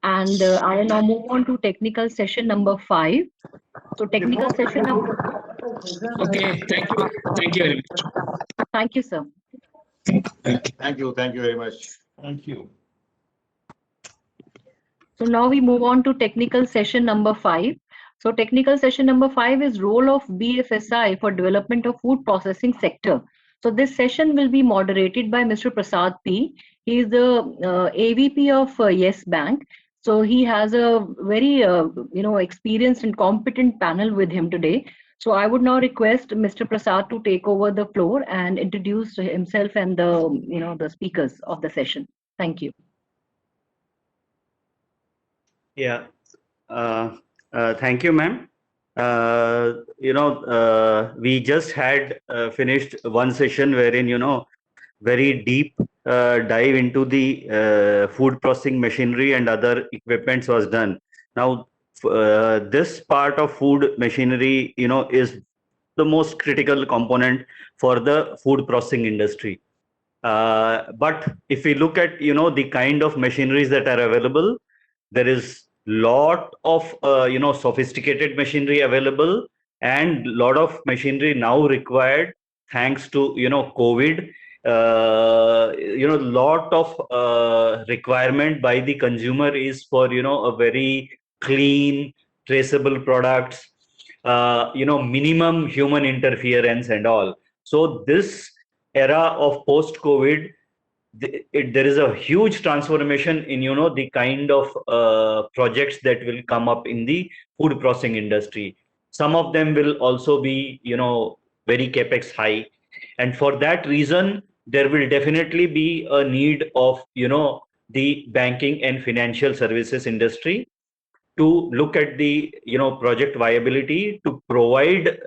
And I will now move on to technical session number 5. So technical session number. Okay, thank you very much. Thank you, sir. Thank you very much. Thank you. So now we move on to technical session number 5. So technical session number 5 is role of BFSI for development of food processing sector. So this session will be moderated by Mr. Prasad P. He is the AVP of Yes Bank. So he has a very experienced and competent panel with him today. So I would now request Mr. Prasad to take over the floor and introduce himself and the speakers of the session. Thank you. Yeah, thank you, ma'am. We just had finished one session wherein, very deep dive into the food processing machinery and other equipments was done. Now, this part of food machinery, is the most critical component for the food processing industry. But if we look at, the kind of machineries that are available, there is lot of sophisticated machinery available, and lot of machinery now required thanks to COVID. Lot of requirement by the consumer is for a very clean, traceable products, minimum human interference and all. So this era of post COVID, there is a huge transformation in the kind of projects that will come up in the food processing industry. Some of them will also be very capex high, and for that reason there will definitely be a need of the banking and financial services industry to look at the project viability, to provide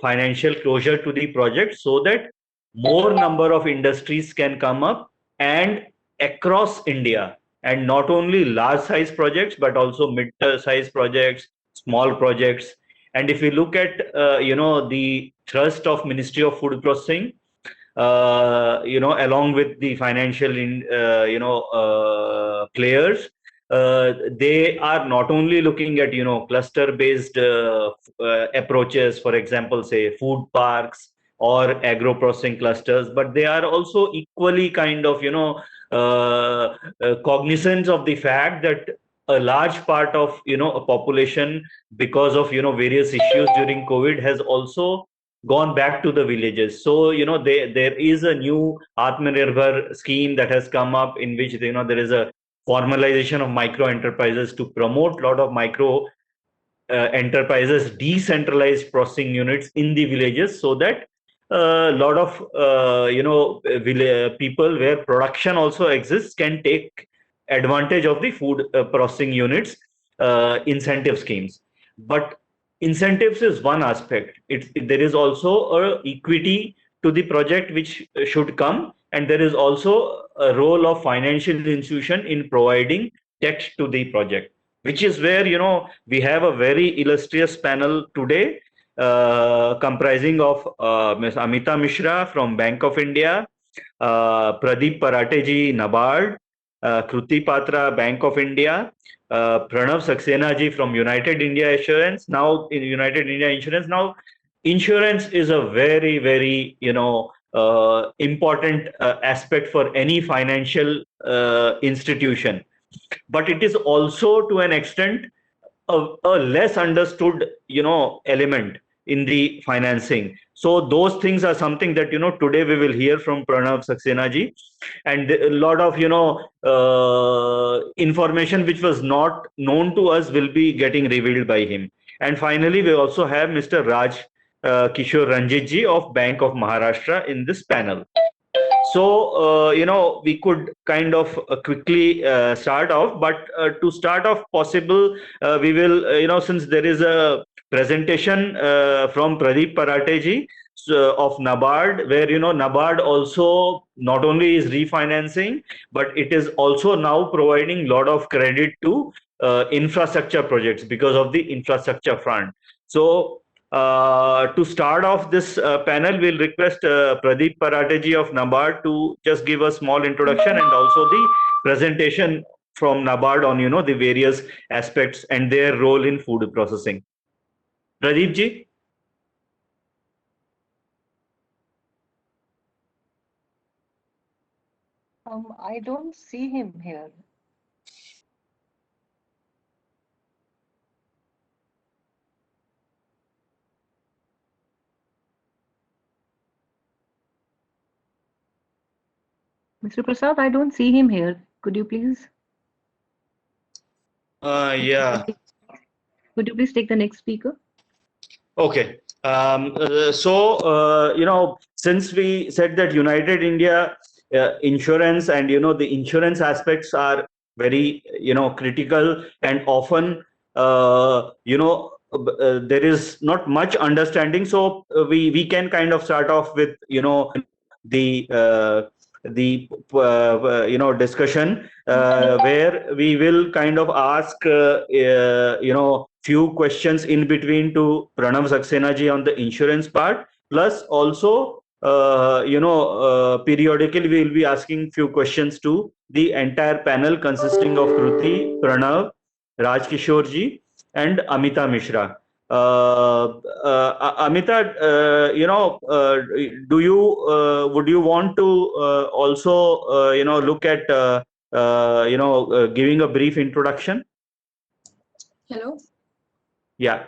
financial closure to the project, so that more number of industries can come up and across India, and not only large size projects but also mid size projects, small projects. And if you look at the thrust of Ministry of Food Processing, along with the financial players, they are not only looking at cluster based approaches, for example, say food parks or agro processing clusters, but they are also equally kind of cognizant of the fact that a large part of a population, because of various issues during COVID, has also gone back to the villages. So there is a new Atmanirbhar scheme that has come up, in which there is a formalization of micro enterprises to promote a lot of micro enterprises, decentralized processing units in the villages, so that a lot of people where production also exists can take advantage of the food processing units incentive schemes. But incentives is one aspect. There is also a equity to the project which should come, and there is also a role of financial institution in providing debt to the project, which is where we have a very illustrious panel today, comprising of Ms. Amita Mishra from Bank of India, Pradeep Parateji, NABARD, Kruti Patra, Bank of India, Pranav Saxena ji from United India Insurance. Now, in United India Insurance, now insurance is a very, very important aspect for any financial institution, but it is also to an extent a less understood element in the financing. So those things are something that today we will hear from Pranav Saxena ji, and a lot of information which was not known to us will be getting revealed by him. And finally, we also have Mr. Raj Kishore Ranjit ji of Bank of Maharashtra in this panel. So, we could kind of quickly start off, but to start off possible, we will, since there is a presentation from Pradeep Parateji of NABARD, where, NABARD also not only is refinancing, but it is also now providing a lot of credit to infrastructure projects because of the infrastructure fund. So, to start off this panel, we'll request Pradeep Parateji of NABARD to just give a small introduction and also the presentation from NABARD on, the various aspects and their role in food processing. Pradeep ji? I don't see him here. Mr. Prasad, I don't see him here. Could you please? Yeah. Could you please take the next speaker? Okay. Since we said that United India insurance and, the insurance aspects are very, critical, and often, there is not much understanding. So we can kind of start off with, the discussion where we will kind of ask few questions in between to Pranav Saxena ji on the insurance part, plus also periodically we will be asking few questions to the entire panel consisting of Kruti, Pranav, Raj Kishore ji and Amita Mishra. Amita, would you want to also look at giving a brief introduction? Hello. Yeah.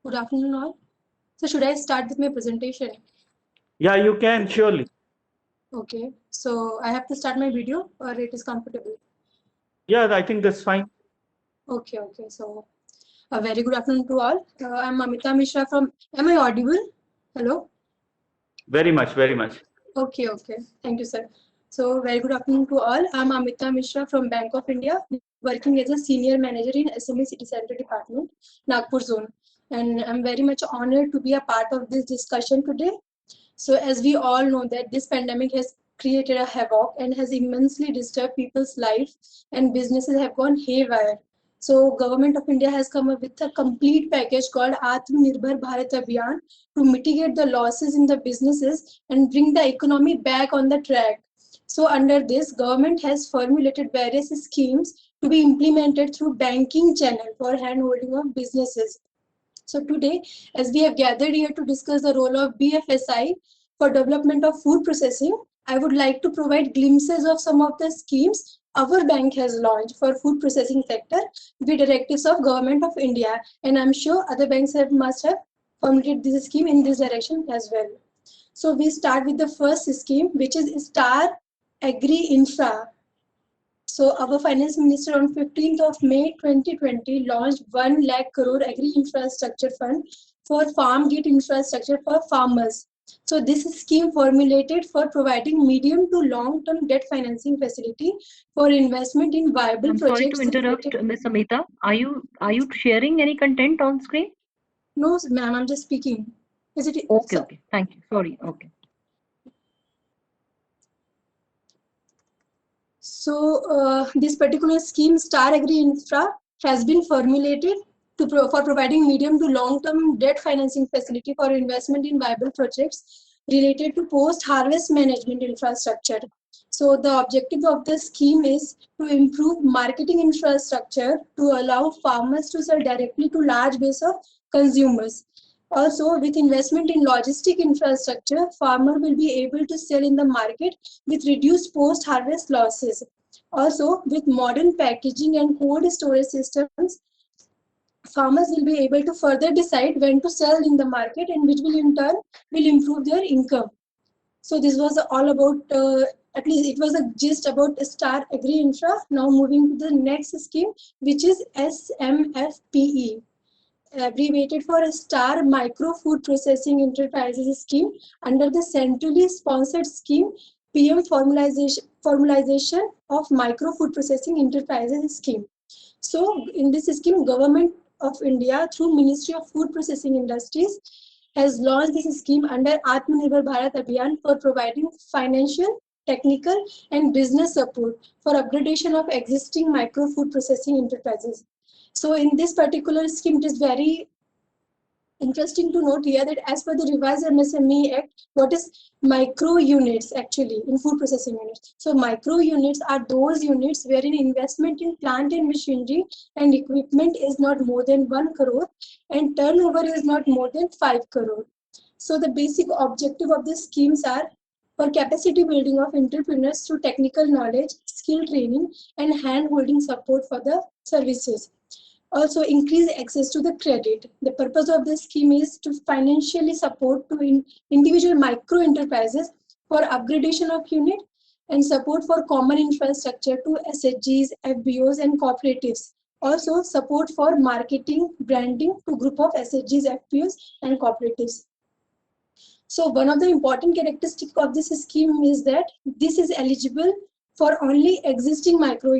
Good afternoon all. So should I start with my presentation? Yeah, you can, surely. Okay. So I have to start my video, or it is comfortable? Yeah, I think that's fine. Okay. So a very good afternoon to all. I'm Amita Mishra from, am I audible? Hello? Very much. Okay. Thank you, sir. So very good afternoon to all. I'm Amita Mishra from Bank of India, working as a senior manager in SME City Center Department, Nagpur Zone. And I'm very much honored to be a part of this discussion today. So as we all know that this pandemic has created a havoc and has immensely disturbed people's lives, and businesses have gone haywire. So Government of India has come up with a complete package called Atmanirbhar Bharat Abhiyan to mitigate the losses in the businesses and bring the economy back on the track. So under this, government has formulated various schemes to be implemented through banking channel for handholding of businesses. So today, as we have gathered here to discuss the role of BFSI for development of food processing, I would like to provide glimpses of some of the schemes our bank has launched for food processing sector with directives of Government of India. And I'm sure other banks must have formulated this scheme in this direction as well. So we start with the first scheme, which is Star Agri Infra. So our finance minister on 15th of May 2020 launched 1 lakh crore agri infrastructure fund for farm gate infrastructure for farmers. So this scheme formulated for providing medium to long term debt financing facility for investment in viable projects. Sorry to interrupt, Ms. Amita. Are you sharing any content on screen? No, ma'am, I'm just speaking. Is it okay. Thank you. Sorry. Okay. So this particular scheme, Star Agri Infra, has been formulated for providing medium to long-term debt financing facility for investment in viable projects related to post-harvest management infrastructure. So the objective of the scheme is to improve marketing infrastructure to allow farmers to sell directly to large base of consumers. Also, with investment in logistic infrastructure, farmer will be able to sell in the market with reduced post-harvest losses. Also, with modern packaging and cold storage systems, farmers will be able to further decide when to sell in the market, and which will in turn will improve their income. So this was all about, at least it was a gist about Star Agri Infra. Now moving to the next scheme, which is SMFPE. Abbreviated for Star Micro Food Processing Enterprises Scheme, under the centrally sponsored scheme PM formalization of Micro Food Processing Enterprises Scheme. So in this scheme, Government of India through Ministry of Food Processing Industries has launched this scheme under Atmanirbhar Bharat Abhiyan for providing financial, technical and business support for upgradation of existing micro food processing enterprises. So in this particular scheme, it is very interesting to note here that as per the revised MSME Act, what is micro units actually in food processing units? So micro units are those units wherein investment in plant and machinery and equipment is not more than 1 crore and turnover is not more than 5 crore. So the basic objective of these schemes are for capacity building of entrepreneurs through technical knowledge, skill training, and hand-holding support for the services. Also, increase access to the credit. The purpose of this scheme is to financially support to individual micro enterprises for upgradation of unit and support for common infrastructure to SHGs, FBOs, and cooperatives. Also, support for marketing, branding to group of SHGs, FBOs, and cooperatives. So one of the important characteristics of this scheme is that this is eligible for only existing micro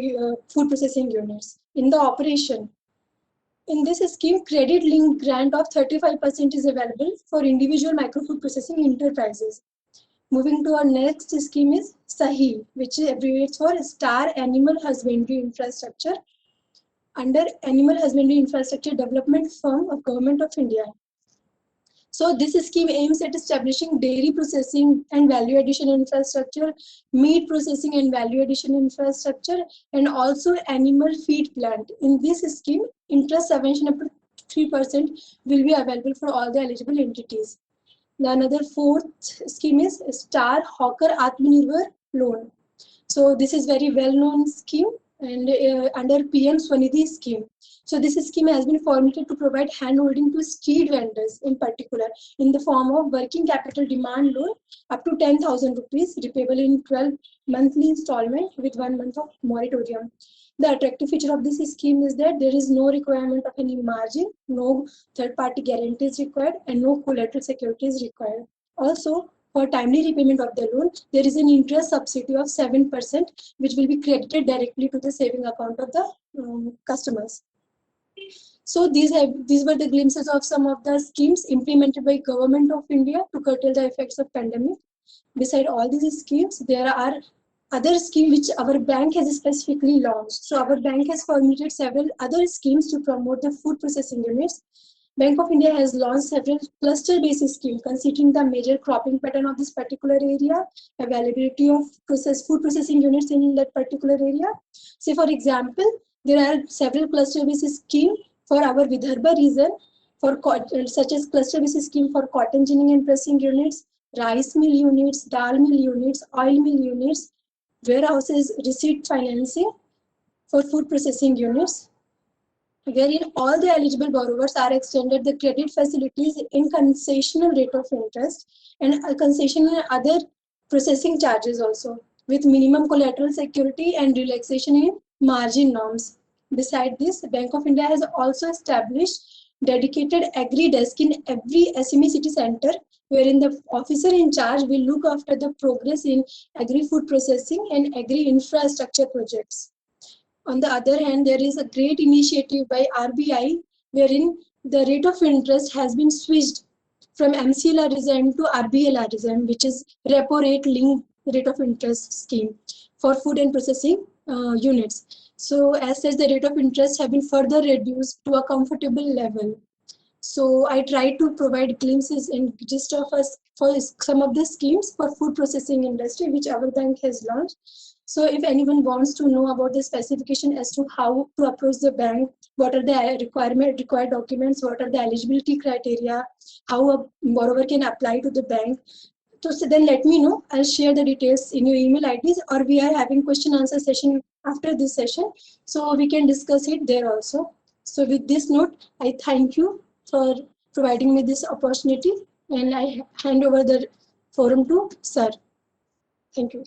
food processing units in the operation. In this scheme, credit linked grant of 35% is available for individual micro food processing enterprises. Moving to our next scheme is SAHI, which abbreviates for Star Animal Husbandry Infrastructure under Animal Husbandry Infrastructure Development Fund of Government of India. So this scheme aims at establishing dairy processing and value addition infrastructure, meat processing and value addition infrastructure, and also animal feed plant. In this scheme, interest subvention up to 3% will be available for all the eligible entities. The another fourth scheme is Star Hawker Atmanirbhar Loan. So this is very well-known scheme and under PM Swanidhi scheme. So this scheme has been formulated to provide hand-holding to street vendors in particular in the form of working capital demand loan up to 10,000 rupees repayable in 12 monthly installment with 1 month of moratorium. The attractive feature of this scheme is that there is no requirement of any margin, no third-party guarantees required, and no collateral securities required. Also, for timely repayment of the loan, there is an interest subsidy of 7%, which will be credited directly to the saving account of the customers. So these were the glimpses of some of the schemes implemented by Government of India to curtail the effects of pandemic. Beside all these schemes, there are other schemes which our bank has specifically launched. So our bank has formulated several other schemes to promote the food processing units. Bank of India has launched several cluster-based schemes considering the major cropping pattern of this particular area, availability of food processing units in that particular area. Say for example, there are several cluster-based schemes for our Vidarbha region, for such as cluster-based scheme for cotton ginning and pressing units, rice mill units, dal mill units, oil mill units, warehouses, receipt financing for food processing units, wherein all the eligible borrowers are extended the credit facilities in concessional rate of interest and concession and other processing charges also, with minimum collateral security and relaxation in margin norms. Besides this, the Bank of India has also established dedicated agri desk in every SME city center, wherein the officer in charge will look after the progress in agri food processing and agri infrastructure projects. On the other hand, there is a great initiative by RBI wherein the rate of interest has been switched from MCLR to RBLR, which is repo rate linked rate of interest scheme for food and processing units. So as such, the rate of interest have been further reduced to a comfortable level. So I try to provide glimpses and gist of us for some of the schemes for food processing industry, which our bank has launched. So if anyone wants to know about the specification as to how to approach the bank, what are the required documents, what are the eligibility criteria, how a borrower can apply to the bank, so then let me know. I'll share the details in your email IDs, or we are having question answer session after this session, so we can discuss it there also. So with this note, I thank you for providing me this opportunity, and I hand over the forum to sir. Thank you.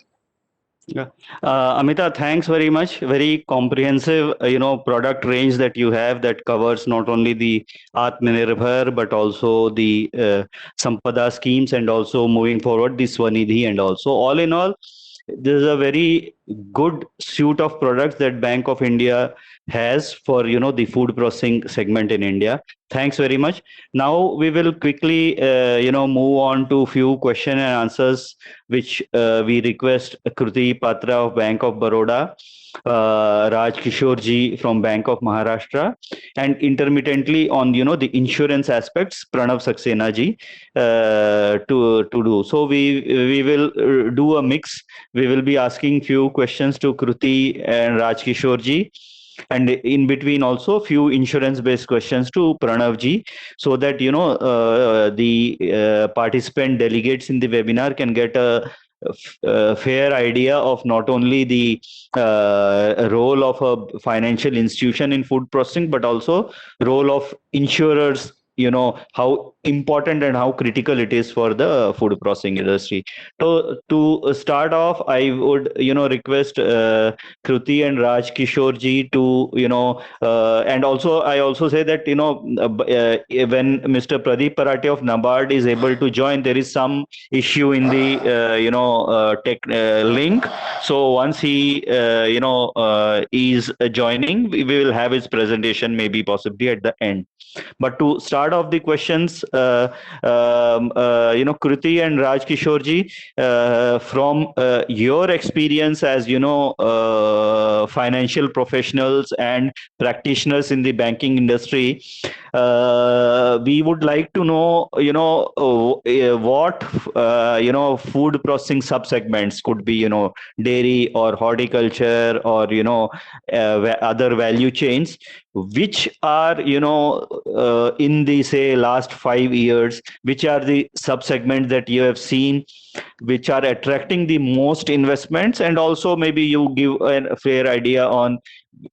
Yeah, Amita, thanks very much. Very comprehensive, product range that you have that covers not only the Atmanirbhar but also the Sampada schemes and also moving forward the Swanidhi, and also all in all, this is a very good suite of products that Bank of India has for the food processing segment in India. Thanks very much. Now we will quickly, move on to few question and answers, which we request Kruti Patra of Bank of Baroda, Raj Kishore ji from Bank of Maharashtra, and intermittently on the insurance aspects, Pranav Saxena ji to do. So we will do a mix. We will be asking few questions to Kruti and Raj Kishore ji, and in between also few insurance based questions to Pranav ji, so that the participant delegates in the webinar can get a fair idea of not only the role of a financial institution in food processing, but also role of insurers, how important and how critical it is for the food processing industry. So to start off, I would request Kruti and Raj Kishore ji to and also I also say that when Mr. Pradeep Parate of NABARD is able to join, there is some issue in the tech link. So once he is joining, we will have his presentation maybe possibly at the end. But to start off the questions, Kruti and Raj Kishore ji, from your experience as financial professionals and practitioners in the banking industry, we would like to know what food processing subsegments could be, dairy or horticulture or other value chains, which are in the say last 5 years, which are the subsegments that you have seen which are attracting the most investments, and also maybe you give a fair idea on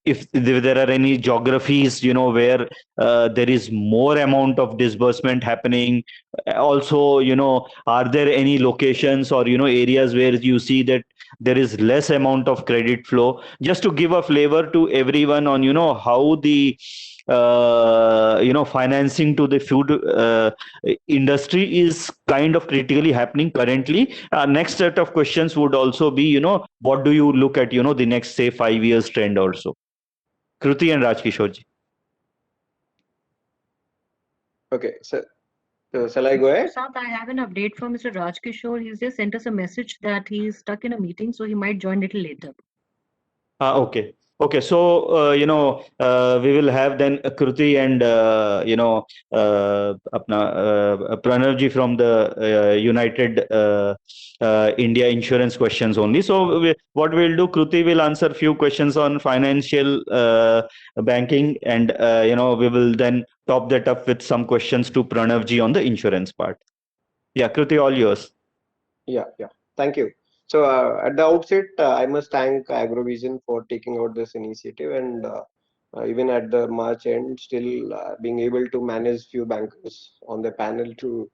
if there are any geographies where there is more amount of disbursement happening. Also, are there any locations or areas where you see that there is less amount of credit flow, just to give a flavor to everyone on how the financing to the food industry is kind of critically happening currently. Next set of questions would also be what do you look at the next say 5 years trend also. Kruti and Raj Kishore ji. Okay, so shall I go ahead? Prasad, I have an update from Mr. Raj Kishore. He's just sent us a message that he's stuck in a meeting, so he might join a little later. Okay. Okay, so we will have then Kruti and Pranav ji from the United India Insurance questions only. So what we'll do, Kruti will answer few questions on financial banking, and we will then top that up with some questions to Pranav ji on the insurance part. Yeah, Kruti, all yours. Yeah. Thank you. So at the outset, I must thank Agrovision for taking out this initiative, and even at the March end, still being able to manage few bankers on the panel to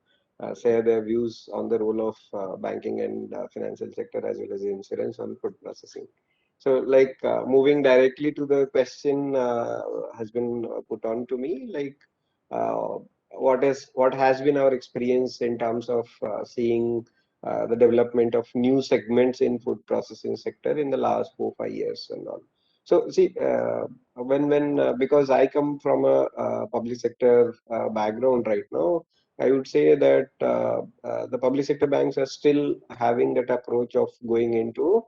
share their views on the role of banking and financial sector as well as the insurance on food processing. So like moving directly to the question has been put on to me, like what has been our experience in terms of seeing the development of new segments in food processing sector in the last 4-5 years and all. So see, when because I come from a public sector background right now, I would say that the public sector banks are still having that approach of going into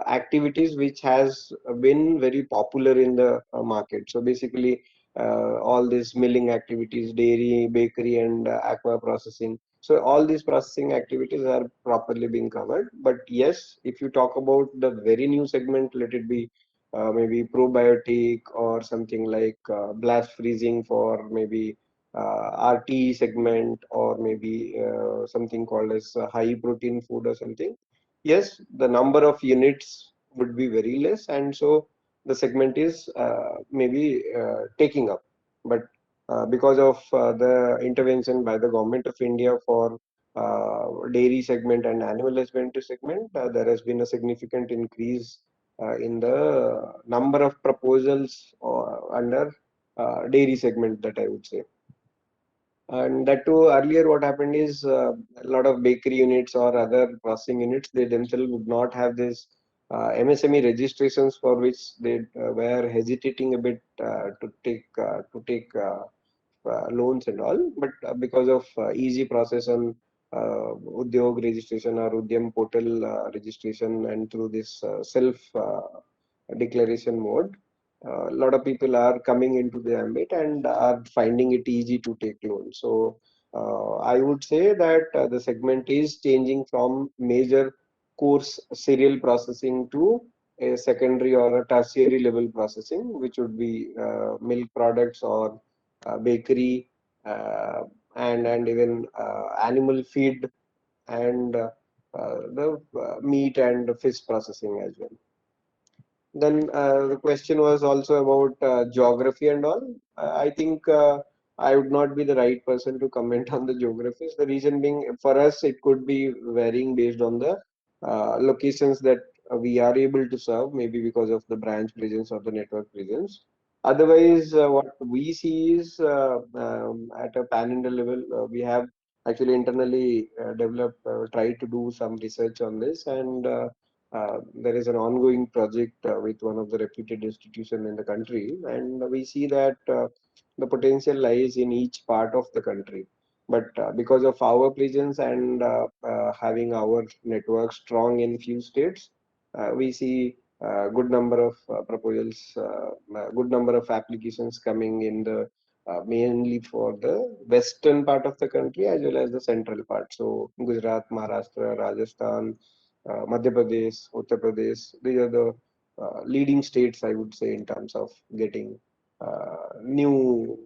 activities which has been very popular in the market. So basically, all these milling activities, dairy, bakery, and aqua processing. So all these processing activities are properly being covered. But yes, if you talk about the very new segment, let it be maybe probiotic or something like blast freezing for maybe RTE segment, or maybe something called as high protein food or something. Yes, the number of units would be very less, and so the segment is maybe taking up. But because of the intervention by the government of India for dairy segment and animal husbandry segment, there has been a significant increase in the number of proposals under dairy segment, that I would say. And that too, earlier what happened is a lot of bakery units or other processing units, they themselves would not have this MSME registrations, for which they were hesitating a bit to take loans and all, but because of easy process on Udyog registration or Udyam portal registration, and through this self declaration mode, a lot of people are coming into the ambit and are finding it easy to take loans. So I would say that the segment is changing from major course serial processing to a secondary or a tertiary level processing, which would be milk products or bakery, and even animal feed, and the meat and fish processing as well. Then the question was also about geography and all. I think I would not be the right person to comment on the geographies. The reason being, for us, it could be varying based on the locations that we are able to serve, maybe because of the branch presence or the network presence. Otherwise, what we see is at a pan-India level, we have actually internally developed, tried to do some research on this, and there is an ongoing project with one of the reputed institution in the country, and we see that the potential lies in each part of the country. But because of our presence and having our network strong in few states, we see good number of proposals, good number of applications coming in the mainly for the western part of the country as well as the central part. So Gujarat, Maharashtra, Rajasthan, Madhya Pradesh, Uttar Pradesh, these are the leading states, I would say, in terms of getting new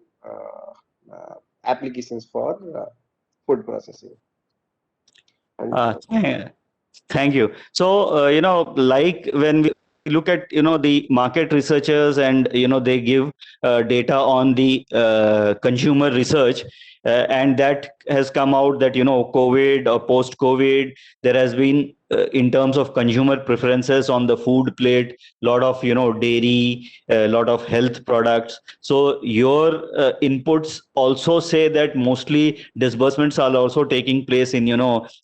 applications for food processing. And Thank you. So, like when we look at, the market researchers and, they give data on the consumer research, and that has come out that, COVID or post-COVID, there has been, in terms of consumer preferences on the food plate, lot of, dairy, a lot of health products. So your inputs also say that mostly disbursements are also taking place in,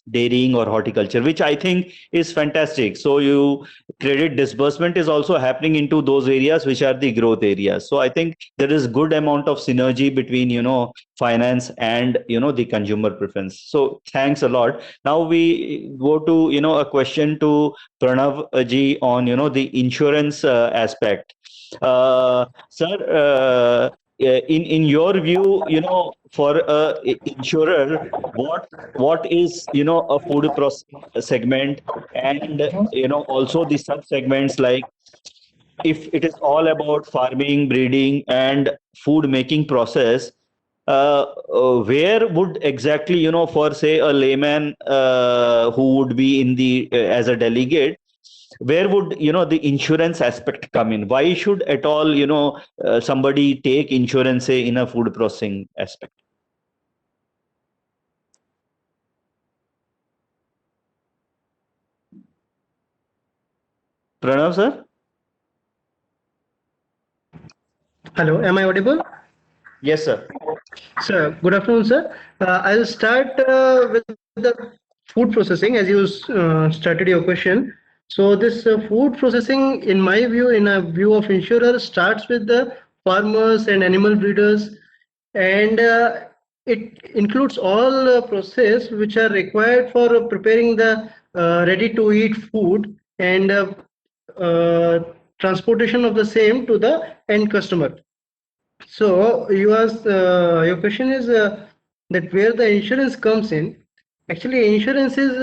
dairying or horticulture, which I think is fantastic. So you credit disbursement is also happening into those areas which are the growth areas. So I think there is good amount of synergy between, finance and, the consumer preference. So thanks a lot. Now we go to, a question to Pranav ji on, the insurance aspect. Sir, in your view, for a insurer, what is, a food processing segment, and also the sub segments, like if it is all about farming, breeding, and food making process, where would exactly, for say a layman who would be in the as a delegate, where would, the insurance aspect come in? Why should at all, somebody take insurance, say, in a food processing aspect? Pranav, sir? Hello, am I audible? Yes, sir. Sir, good afternoon, sir. I'll start with the food processing as you started your question. So this food processing, in my view, in a view of insurer, starts with the farmers and animal breeders, and it includes all process which are required for preparing the ready-to-eat food and transportation of the same to the end customer. So your question is that where the insurance comes in. Actually, insurance is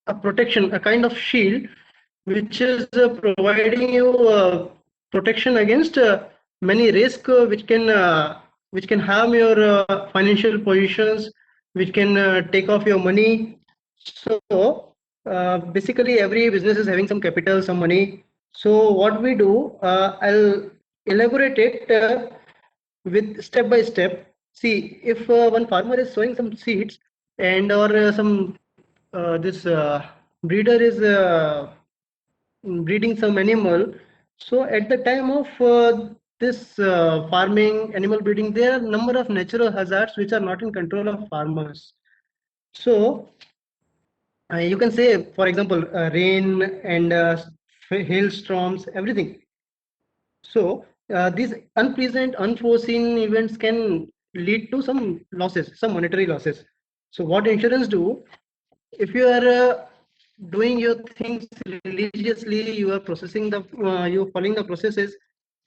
a protection, a kind of shield, which is providing you protection against many risks which can harm your financial positions, which can take off your money. So basically, every business is having some capital, some money. So what we do, I'll elaborate it with step by step. See, if one farmer is sowing some seeds, and or some this breeder is breeding some animal, so at the time of this farming, animal breeding, there are number of natural hazards which are not in control of farmers. So you can say, for example, rain and hailstorms, everything. So these unpleasant, unforeseen events can lead to some losses, some monetary losses. So what insurance do, if you are doing your things religiously, you are processing the, you are following the processes,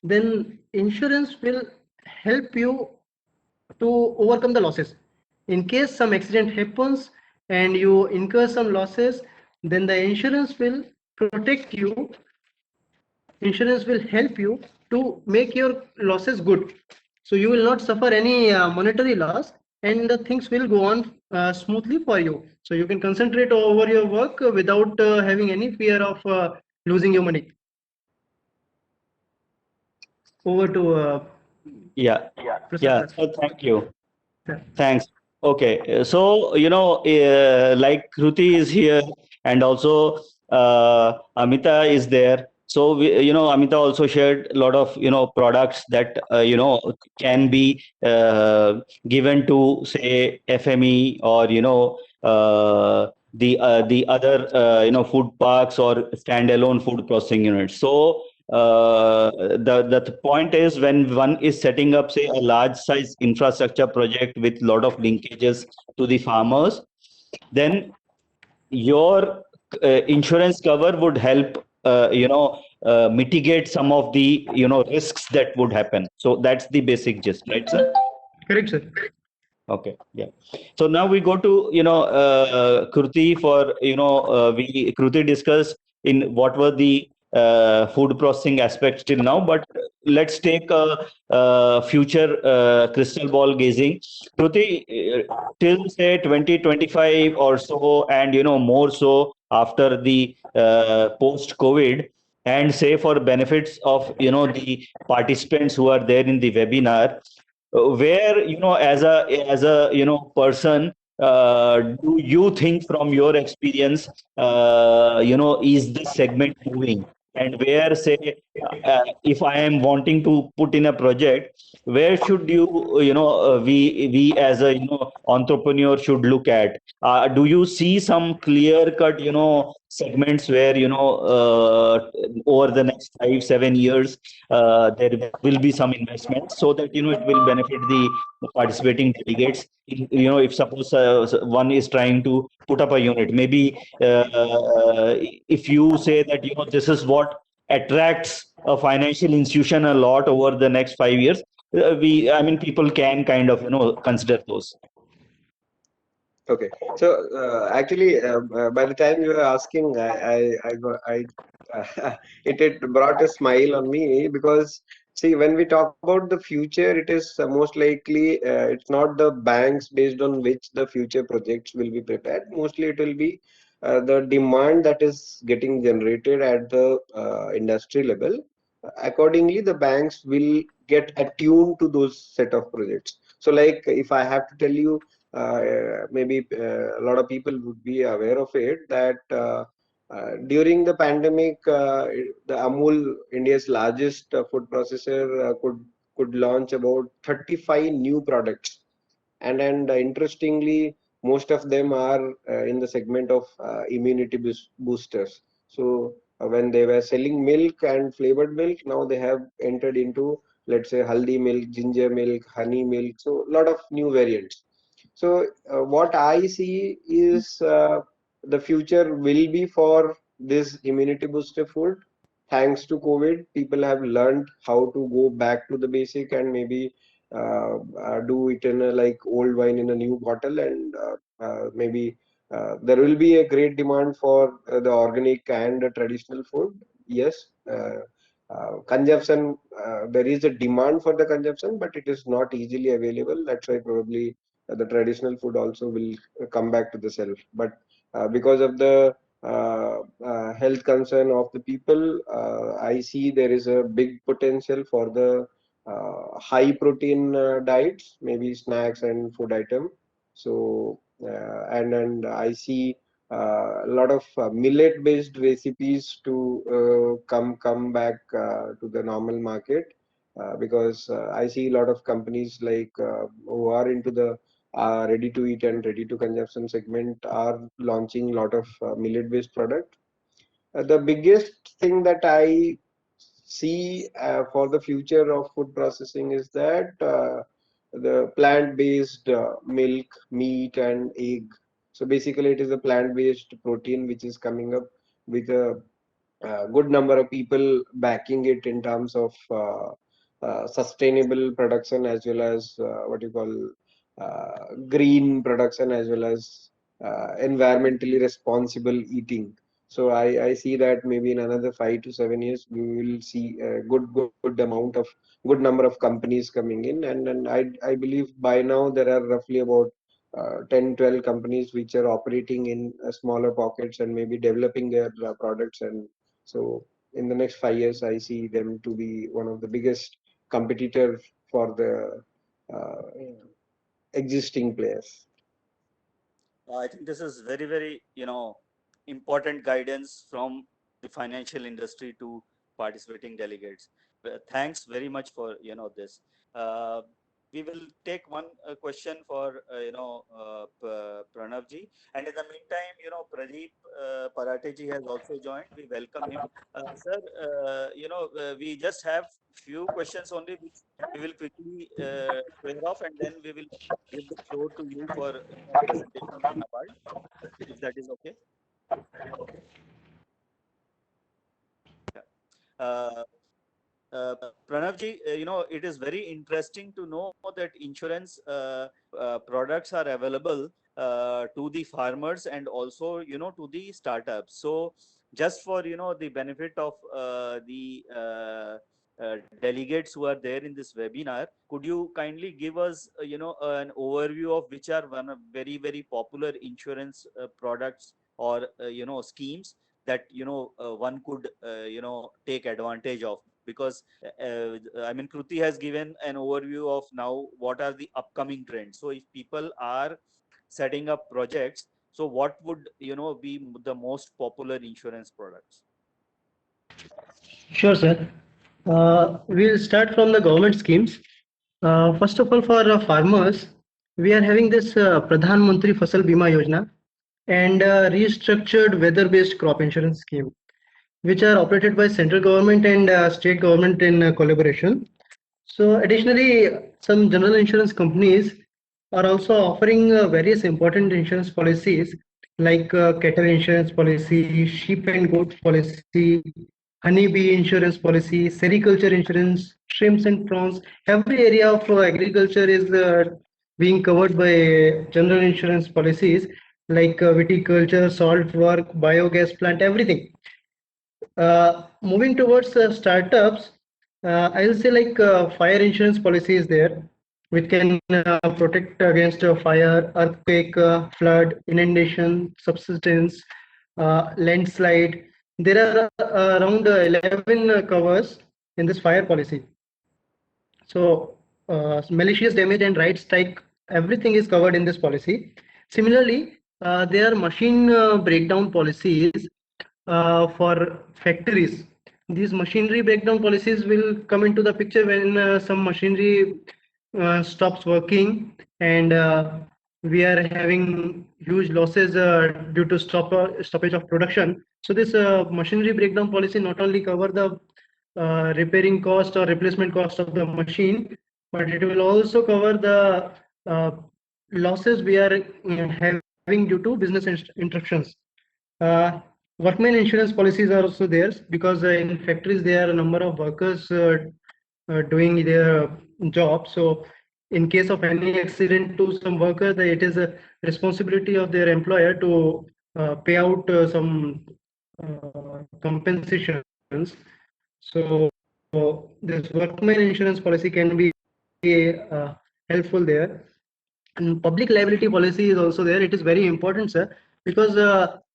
then insurance will help you to overcome the losses. In case some accident happens and you incur some losses, then the insurance will protect you. Insurance will help you to make your losses good. So you will not suffer any monetary loss, and the things will go on smoothly for you. So you can concentrate over your work without having any fear of losing your money. Over to Yeah. Prasad Yeah. sir. So thank you. Yeah. Thanks. Okay. So, like Kruti is here and also Amita is there. So, Amita also shared a lot of, products that, can be given to, say, FME or, the other, food parks or standalone food processing units. So, the point is when one is setting up, say, a large size infrastructure project with lot of linkages to the farmers, then your insurance cover would help mitigate some of the risks that would happen. So that's the basic gist, right, sir? Correct, sir. Okay, yeah. So now we go to Kruti for we Kruti discussed in what were the food processing aspects till now, but let's take a, future crystal ball gazing. Kruti, till say 2025 or so, and more so after the post COVID, and say for benefits of the participants who are there in the webinar, where as a person, do you think from your experience, is this segment moving, and where, say, if I am wanting to put in a project, where should we as a entrepreneur should look at? Do you see some clear cut segments where over the next 5-7 years there will be some investment, so that it will benefit the participating delegates? If suppose one is trying to put up a unit, maybe if you say that this is what attracts a financial institution a lot over the next 5 years, people can kind of consider those. Okay, so actually, by the time you were asking, it brought a smile on me, because see, when we talk about the future, it is most likely it's not the banks based on which the future projects will be prepared. Mostly, it will be the demand that is getting generated at the industry level. Accordingly, the banks will get attuned to those set of projects. So, like if I have to tell you, maybe a lot of people would be aware of it, that during the pandemic, the Amul, India's largest food processor, could launch about 35 new products, and interestingly, most of them are in the segment of immunity boosters. So when they were selling milk and flavored milk, now they have entered into, let's say, haldi milk, ginger milk, honey milk. So a lot of new variants. So what I see is the future will be for this immunity booster food. Thanks to COVID, people have learned how to go back to the basic, and maybe do it in a, like old wine in a new bottle, and maybe there will be a great demand for the organic and the traditional food. Yes, consumption, there is a demand for the consumption, but it is not easily available. That's why probably the traditional food also will come back to the shelf. But because of the health concern of the people, I see there is a big potential for the high protein diets, maybe snacks and food item. So and I see a lot of millet based recipes to come back to the normal market, because I see a lot of companies like who are into the ready to eat and ready to consumption segment are launching a lot of millet based product. The biggest thing that I see for the future of food processing is that the plant-based milk, meat, and egg. So basically, it is a plant-based protein which is coming up with a good number of people backing it in terms of sustainable production, as well as what you call green production, as well as environmentally responsible eating. So I see that maybe in another 5 to 7 years we will see a good amount of good number of companies coming in, and I believe by now there are roughly about 10-12 companies which are operating in smaller pockets and maybe developing their products. And so in the next 5 years, I see them to be one of the biggest competitor for the existing players. I think this is very, very, important guidance from the financial industry to participating delegates. Thanks very much for, this. We will take one question for, Pranav ji. And in the meantime, Pradeep Parathe ji has also joined. We welcome him. Sir, we just have few questions only, which we will quickly clear off, and then we will give the floor to you for presentation of the award, if that is okay. Pranav ji, it is very interesting to know that insurance products are available to the farmers and also, to the startups. So just for, the benefit of the delegates who are there in this webinar, could you kindly give us, an overview of which are one of very, very popular insurance products or, schemes that, one could, take advantage of? Because I mean, Kruti has given an overview of now what are the upcoming trends. So if people are setting up projects, so what would, be the most popular insurance products? Sure, sir. We'll start from the government schemes. First of all, for farmers, we are having this Pradhan Mantri Fasal Bima Yojana and restructured weather-based crop insurance scheme, which are operated by central government and state government in collaboration. So additionally, some general insurance companies are also offering various important insurance policies like cattle insurance policy, sheep and goat policy, honeybee insurance policy, sericulture insurance, shrimps and prawns. Every area of agriculture is being covered by general insurance policies like viticulture, salt work, biogas plant, everything. Moving towards startups, I will say like fire insurance policy is there, which can protect against fire, earthquake, flood, inundation, subsidence, landslide. There are around 11 covers in this fire policy. So malicious damage and right strike, everything is covered in this policy. Similarly, there are machine breakdown policies for factories. These machinery breakdown policies will come into the picture when some machinery stops working and we are having huge losses due to stoppage of production. So this machinery breakdown policy not only cover the repairing cost or replacement cost of the machine, but it will also cover the losses we are having due to business interruptions. Workmen insurance policies are also there because in factories there are a number of workers doing their job. So in case of any accident to some worker, it is a responsibility of their employer to pay out some compensations. So this workmen insurance policy can be helpful there. And public liability policy is also there. It is very important, sir, because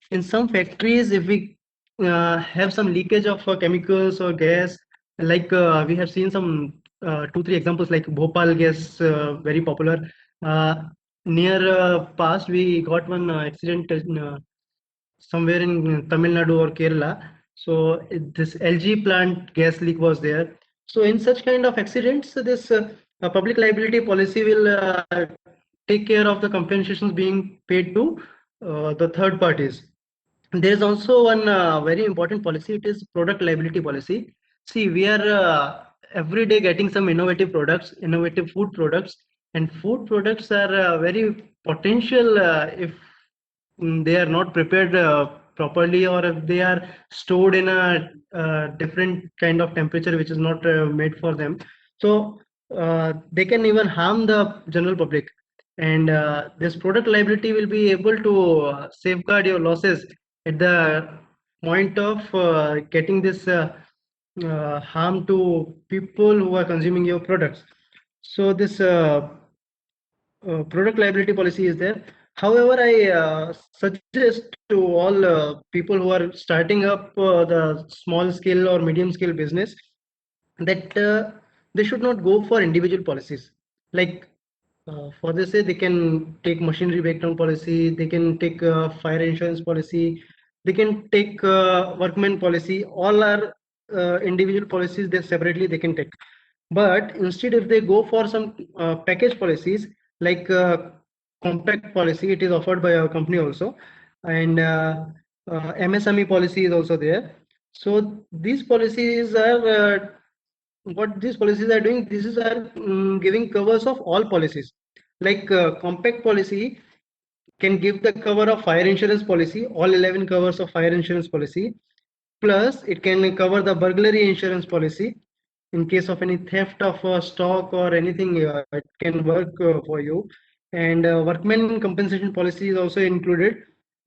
in some factories, if we have some leakage of chemicals or gas, like we have seen some 2-3 examples like Bhopal gas, very popular. Near past, we got one accident somewhere in Tamil Nadu or Kerala. So this LG plant gas leak was there. So in such kind of accidents, this public liability policy will take care of the compensations being paid to the third parties. There is also one very important policy. It is product liability policy. See, we are every day getting some innovative products, innovative food products, And food products are very potential if they are not prepared properly, or if they are stored in a different kind of temperature which is not made for them. So they can even harm the general public. And this product liability will be able to safeguard your losses at the point of getting this harm to people who are consuming your products. So this product liability policy is there. However, I suggest to all people who are starting up the small scale or medium scale business that they should not go for individual policies. Like for this, they can take machinery breakdown policy, they can take fire insurance policy, they can take workman policy. All are individual policies. They separately they can take. But instead, if they go for some package policies like compact policy, it is offered by our company also, and MSME policy is also there. So these policies are what these policies are doing. This is are giving covers of all policies. Like compact policy can give the cover of fire insurance policy, all 11 covers of fire insurance policy, plus it can cover the burglary insurance policy in case of any theft of stock or anything. It can work for you. And workman compensation policy is also included.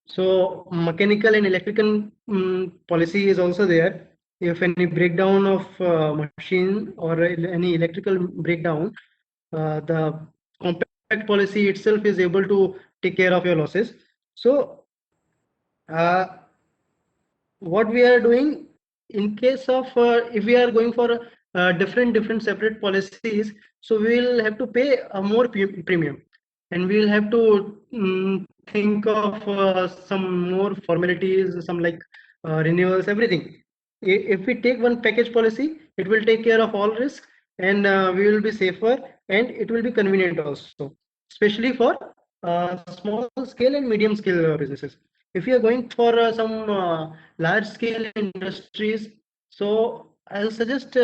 So mechanical and electrical policy is also there. If any breakdown of machine or any electrical breakdown, the compact policy itself is able to take care of your losses. So uh, what we are doing in case of if we are going for different separate policies, so we will have to pay a more premium, and we will have to think of some more formalities, some like renewals, everything. If we take one package policy, it will take care of all risks, and we will be safer, and it will be convenient also, especially for small scale and medium scale businesses. If you are going for some large scale industries, so I'll suggest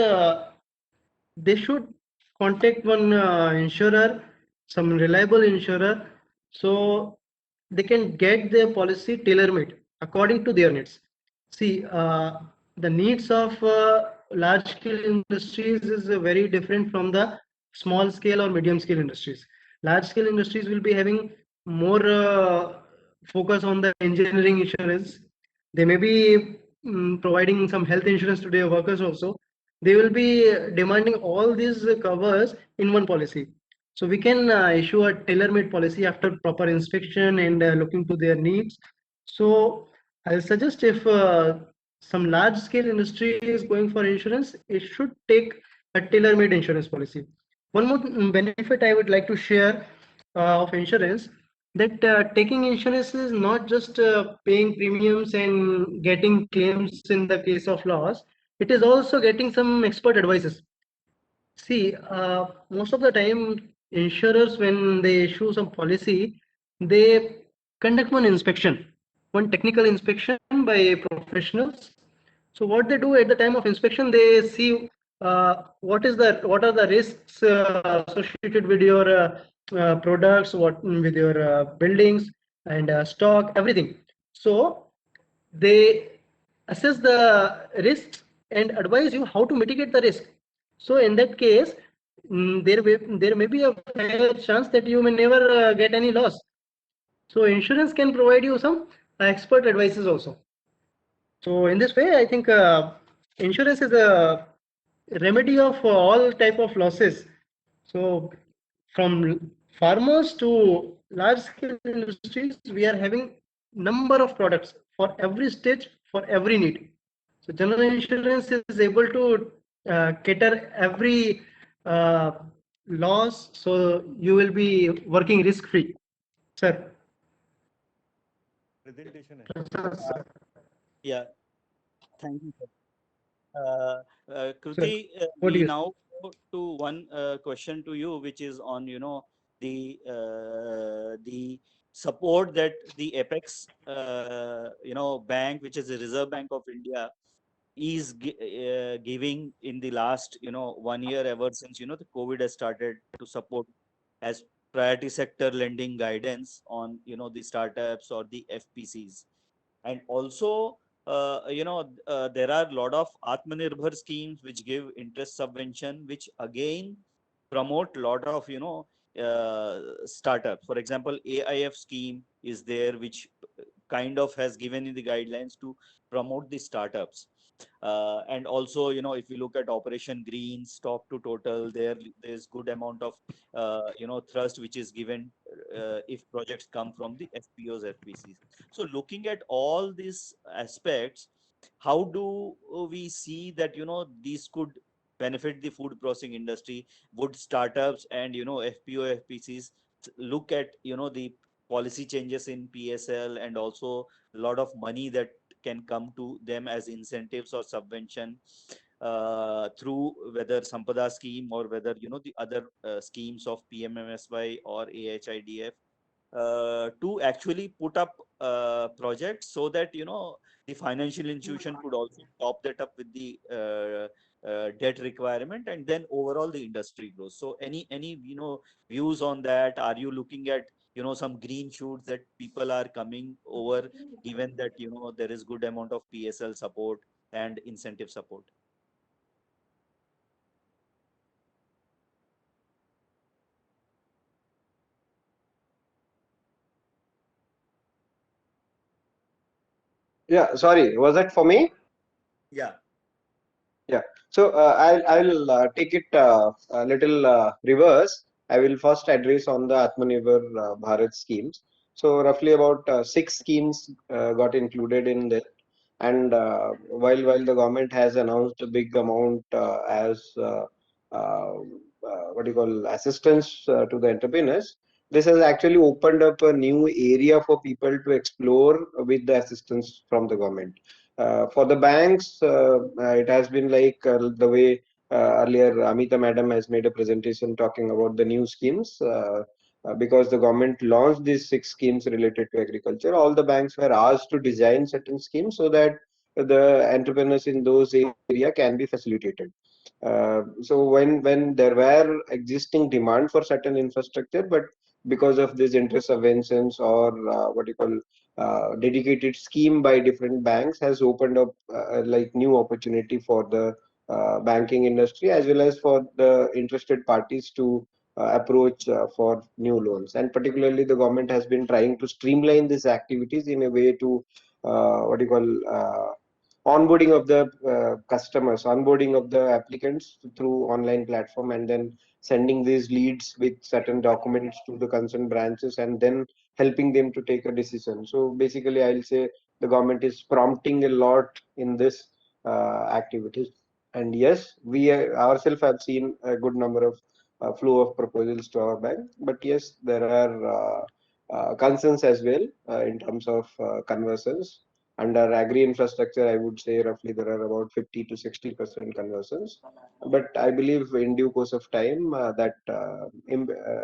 they should contact one insurer, some reliable insurer, so they can get their policy tailor made according to their needs. See, the needs of large scale industries is very different from the small scale or medium scale industries. Large scale industries will be having more focus on the engineering insurance. They may be providing some health insurance to their workers also. They will be demanding all these covers in one policy. So we can issue a tailor-made policy after proper inspection and looking to their needs. So I'll suggest if some large-scale industry is going for insurance, it should take a tailor-made insurance policy. One more benefit I would like to share of insurance, that taking insurance is not just paying premiums and getting claims in the case of loss. It is also getting some expert advices. See, most of the time, insurers, when they issue some policy, they conduct one inspection, one technical inspection by professionals. So what they do at the time of inspection, they see what are the risks associated with your products, what with your buildings and stock, everything. So they assess the risks and advise you how to mitigate the risk. So in that case, there may be a fair chance that you may never get any loss. So insurance can provide you some expert advices also. So in this way, I think insurance is a remedy of all type of losses. So from farmers to large scale industries, we are having number of products for every stage, for every need. So general insurance is able to cater every uh, loss. So you will be working risk free, sir. Yeah, thank you, sir. Sir, Kruti, what do we you? now go to one question to you, which is on, the support that the Apex, bank, which is the Reserve Bank of India, is giving in the last, 1 year, ever since, the COVID has started, to support as priority sector lending guidance on, you know, the startups or the FPCs. And also, there are a lot of Atmanirbhar schemes which give interest subvention, which again promote a lot of, startups. For example, AIF scheme is there, which kind of has given you the guidelines to promote the startups. And also, you know, if you look at Operation Green, stock to total, there's good amount of, thrust which is given if projects come from the FPOs, FPCs. So looking at all these aspects, how do we see that, you know, these could benefit the food processing industry? Would startups and, you know, FPO, FPCs look at, you know, the policy changes in PSL, and also a lot of money that can come to them as incentives or subvention through whether Sampada scheme or whether, you know, the other schemes of PMMSY or AHIDF, to actually put up projects, so that, you know, the financial institution could also top that up with the debt requirement, and then overall the industry grows. So any you know, views on that? Are you looking at, you know, some green shoots that people are coming over, given that, you know, there is good amount of PSL support and incentive support? Yeah, sorry, was that for me? Yeah. Yeah. So I'll take it a little reverse. I will first address on the Atmanirbhar Bharat schemes. So roughly about six schemes got included in this. And while the government has announced a big amount as what do you call assistance to the entrepreneurs, this has actually opened up a new area for people to explore with the assistance from the government. For the banks, it has been like the way earlier Amita Madam has made a presentation talking about the new schemes. Because the government launched these six schemes related to agriculture, all the banks were asked to design certain schemes so that the entrepreneurs in those area can be facilitated. So when there were existing demand for certain infrastructure, but because of these interest subventions or what you call dedicated scheme by different banks has opened up like new opportunity for the banking industry as well as for the interested parties to approach for new loans. And particularly the government has been trying to streamline these activities in a way to what you call onboarding of the customers, onboarding of the applicants through online platform, and then sending these leads with certain documents to the concerned branches, and then helping them to take a decision. So basically, I'll say the government is prompting a lot in this activities. And yes, we ourselves have seen a good number of flow of proposals to our bank. But yes, there are concerns as well in terms of conversions. Under agri infrastructure, I would say roughly there are about 50 to 60% conversions. But I believe in due course of time that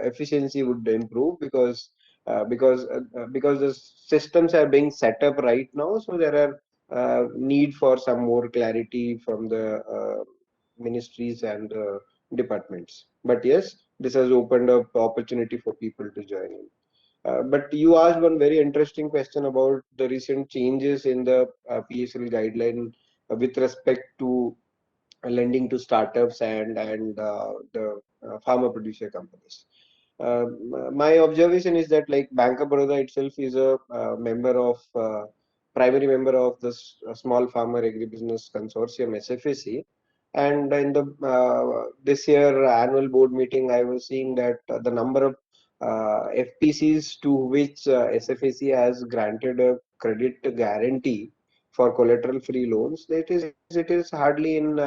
efficiency would improve because the systems are being set up right now. So there are need for some more clarity from the ministries and departments. But yes, this has opened up opportunity for people to join in. But you asked one very interesting question about the recent changes in the PSL guideline with respect to lending to startups and the farmer producer companies. My observation is that like Bank of Baroda itself is a member of primary member of the Small Farmer Agribusiness Consortium (SFAC), and in the this year annual board meeting, I was seeing that the number of FPCs to which SFAC has granted a credit guarantee for collateral-free loans, it is hardly in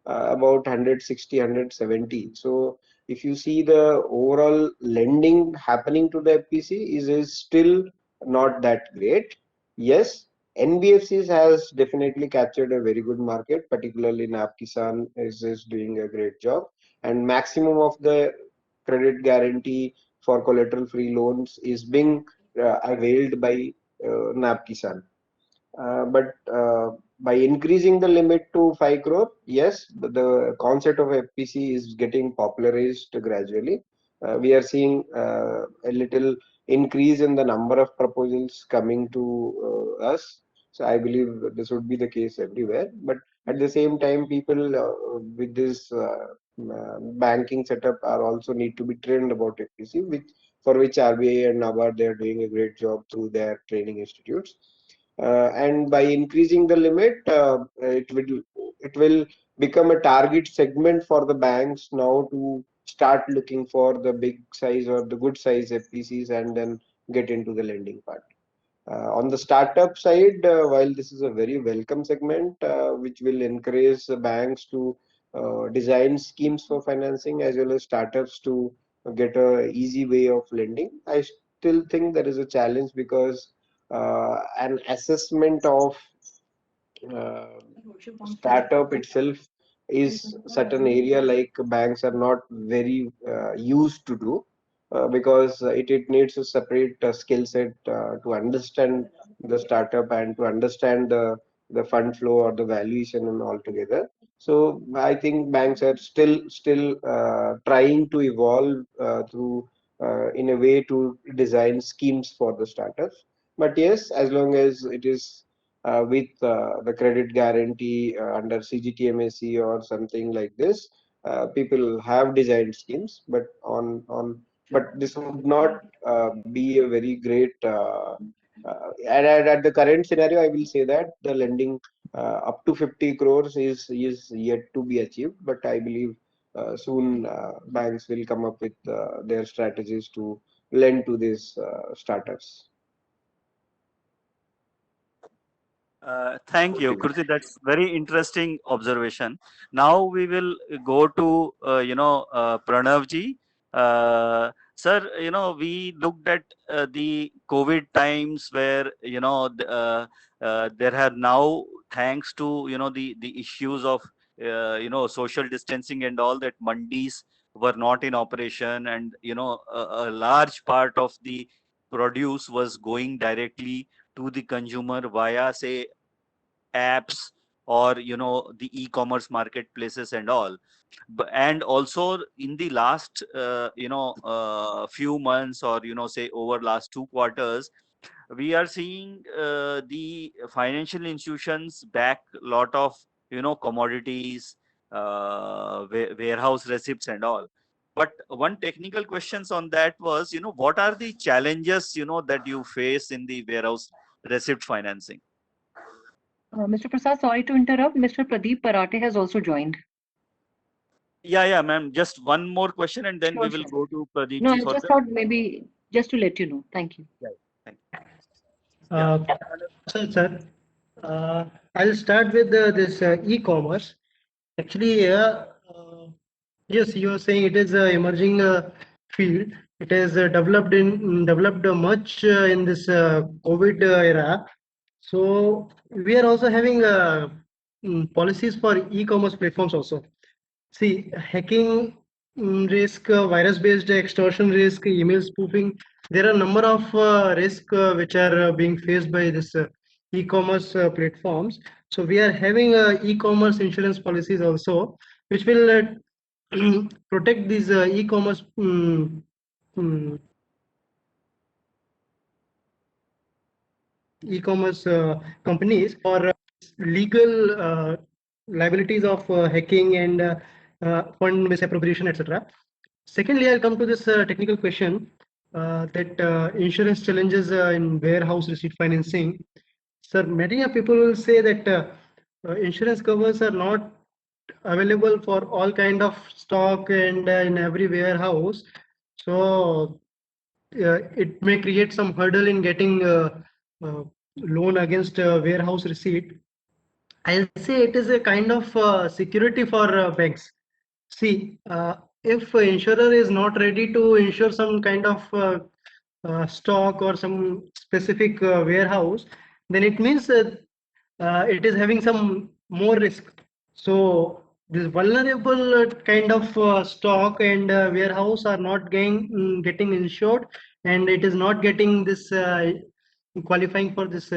about 160, 170. So if you see the overall lending happening to the FPC is still not that great. Yes, NBFCs has definitely captured a very good market, particularly NAP Kisan is doing a great job, and maximum of the credit guarantee for collateral free loans is being availed by NAP Kisan. But by increasing the limit to 5 crore, yes, the concept of FPC is getting popularized gradually. we are seeing a little increase in the number of proposals coming to us. So I believe this would be the case everywhere. But at the same time, people with this banking setup are also need to be trained about FPC, which for which RBI and NABARD they are doing a great job through their training institutes. And by increasing the limit, it will become a target segment for the banks now to start looking for the big size or the good size FPCs and then get into the lending part. On the startup side, while this is a very welcome segment, which will encourage the banks to design schemes for financing as well as startups to get a easy way of lending, I still think there is a challenge because an assessment of uh, startup itself is certain area like banks are not very used to do because it needs a separate skill set to understand the startup and to understand the fund flow or the valuation and all together. So I think banks are still trying to evolve through in a way to design schemes for the startups. But yes, as long as it is with the credit guarantee under CGTMSE or something like this. People have designed schemes, but but this would not be a very great. At the current scenario, I will say that the lending up to 50 crores is yet to be achieved, but I believe soon banks will come up with their strategies to lend to these startups. Thank you, Kruti. That's very interesting observation. Now we will go to Pranavji. Sir, we looked at the COVID times where there have now, thanks to the issues of social distancing and all, that mandis were not in operation, and a large part of the produce was going directly to the consumer via, say, apps or the e-commerce marketplaces and all. And also in the last few months, or say over last 2 quarters, we are seeing the financial institutions back lot of commodities, warehouse receipts and all. But one technical questions on that was, what are the challenges that you face in the warehouse receipt financing? Mr. Prasad, sorry to interrupt. Mr. Pradeep Parate has also joined. Yeah, ma'am. Just one more question, and then Sure, we will sure. go to Pradeep No, ji I for just the. thought maybe just to let you know. Thank you. Yeah, thank you. Yeah. Sir, I'll start with this e-commerce. Actually, yes, you are saying it is an emerging field. It has developed much in this COVID era. So we are also having policies for e-commerce platforms also. See, hacking risk, virus-based extortion risk, email spoofing. There are a number of risks which are being faced by this e-commerce platforms. So we are having e-commerce insurance policies also, which will protect these e-commerce e-commerce companies for legal liabilities of hacking and fund misappropriation, etc. Secondly, I'll come to this technical question that insurance challenges in warehouse receipt financing. Sir, many people will say that insurance covers are not available for all kind of stock and in every warehouse. So it may create some hurdle in getting loan against warehouse receipt. I'll say it is a kind of security for banks. See, if insurer is not ready to insure some kind of stock or some specific warehouse, then it means it is having some more risk. So this vulnerable kind of stock and warehouse are not getting insured, and it is not getting this qualifying for this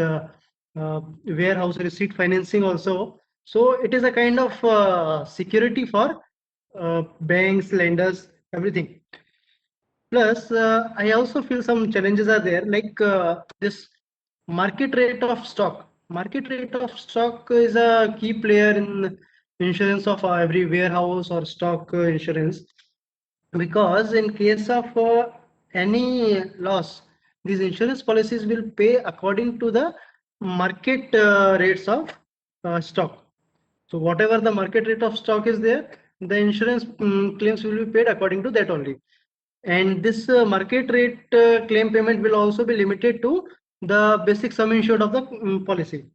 warehouse receipt financing also. So it is a kind of security for banks, lenders, everything. Plus, I also feel some challenges are there, like this market rate of stock. Market rate of stock is a key player in insurance of every warehouse or stock insurance, because in case of any loss, these insurance policies will pay according to the market rates of stock. So whatever the market rate of stock is there, the insurance claims will be paid according to that only. And this market rate claim payment will also be limited to the basic sum insured of the policy.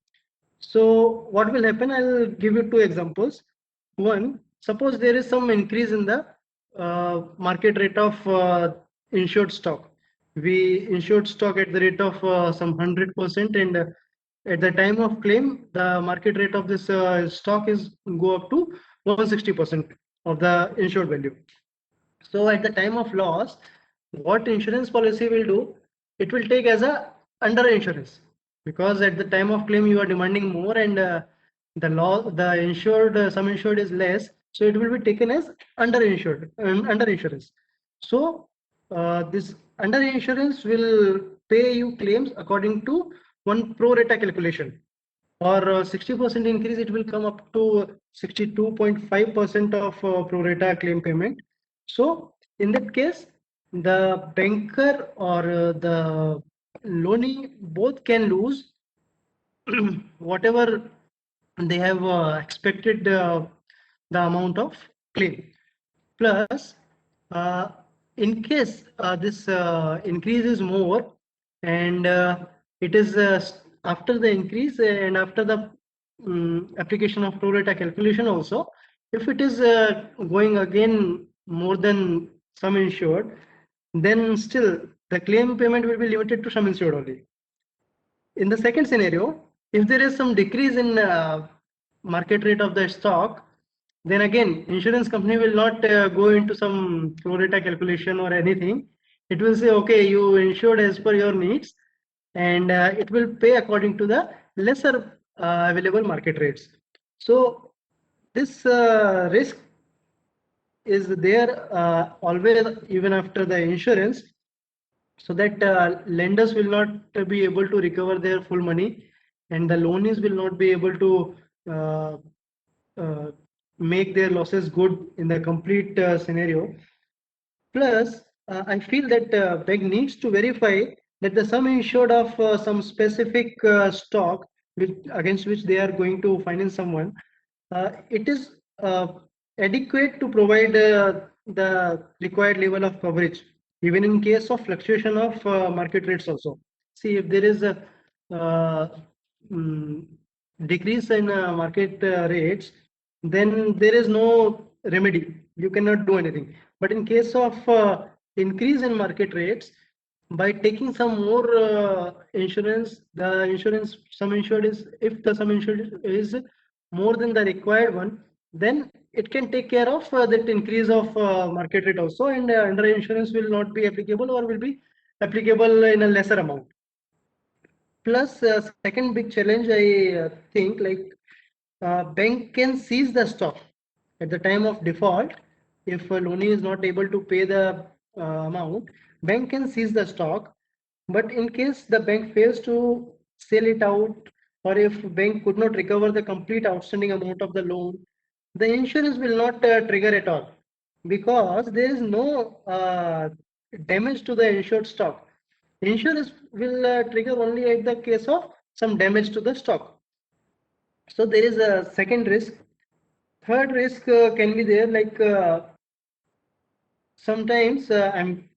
So what will happen? I'll give you two examples. One, suppose there is some increase in the market rate of insured stock. We insured stock at the rate of some 100%, and at the time of claim, the market rate of this stock is go up to 160% of the insured value. So at the time of loss, what insurance policy will do, it will take as a under insurance, because at the time of claim you are demanding more, and the insured sum insured is less, so it will be taken as under insured under insurance. So this under insurance will pay you claims according to one pro rata calculation. For 60% increase, it will come up to 62.5% of pro rata claim payment. So in that case, the banker or the loanee both can lose whatever they have expected the amount of claim. Plus, uh, in case this increase is more, and it is after the increase and after the application of pro rata calculation also, if it is going again more than sum insured, then still the claim payment will be limited to sum insured only. In the second scenario, if there is some decrease in market rate of the stock, then again insurance company will not go into some pro rata calculation or anything. It will say, okay, you insured as per your needs, and it will pay according to the lesser available market rates. So this risk is there always, even after the insurance, so that lenders will not be able to recover their full money, and the loanees will not be able to uh, uh, make their losses good in the complete scenario. Plus, I feel that bank needs to verify that the sum insured of some specific stock against which they are going to finance someone, it is adequate to provide the required level of coverage, even in case of fluctuation of market rates also. See, if there is a uh, mm, decrease in market rates, then there is no remedy. You cannot do anything. But in case of increase in market rates, by taking some more insurance, the insurance sum insured is, if the sum insured is more than the required one, then it can take care of that increase of market rate also, and under insurance will not be applicable, or will be applicable in a lesser amount. Plus, second big challenge, I think, like bank can seize the stock at the time of default. If a loanee is not able to pay the amount, bank can seize the stock. But in case the bank fails to sell it out, or if bank could not recover the complete outstanding amount of the loan, the insurance will not trigger at all, because there is no damage to the insured stock. Insurance will trigger only at the case of some damage to the stock. So there is a second risk. Third risk can be there, like sometimes I'm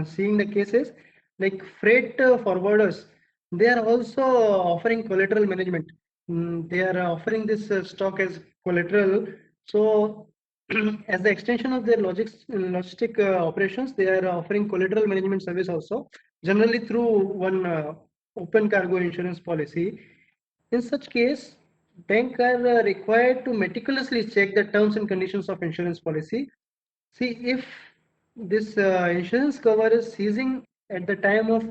seeing the cases like freight forwarders. They are also offering collateral management. They are offering this stock as collateral. So as the extension of their logistic operations, they are offering collateral management service also, generally through one open cargo insurance policy. In such case, bank are required to meticulously check the terms and conditions of insurance policy. See, if this insurance cover is ceasing at the time of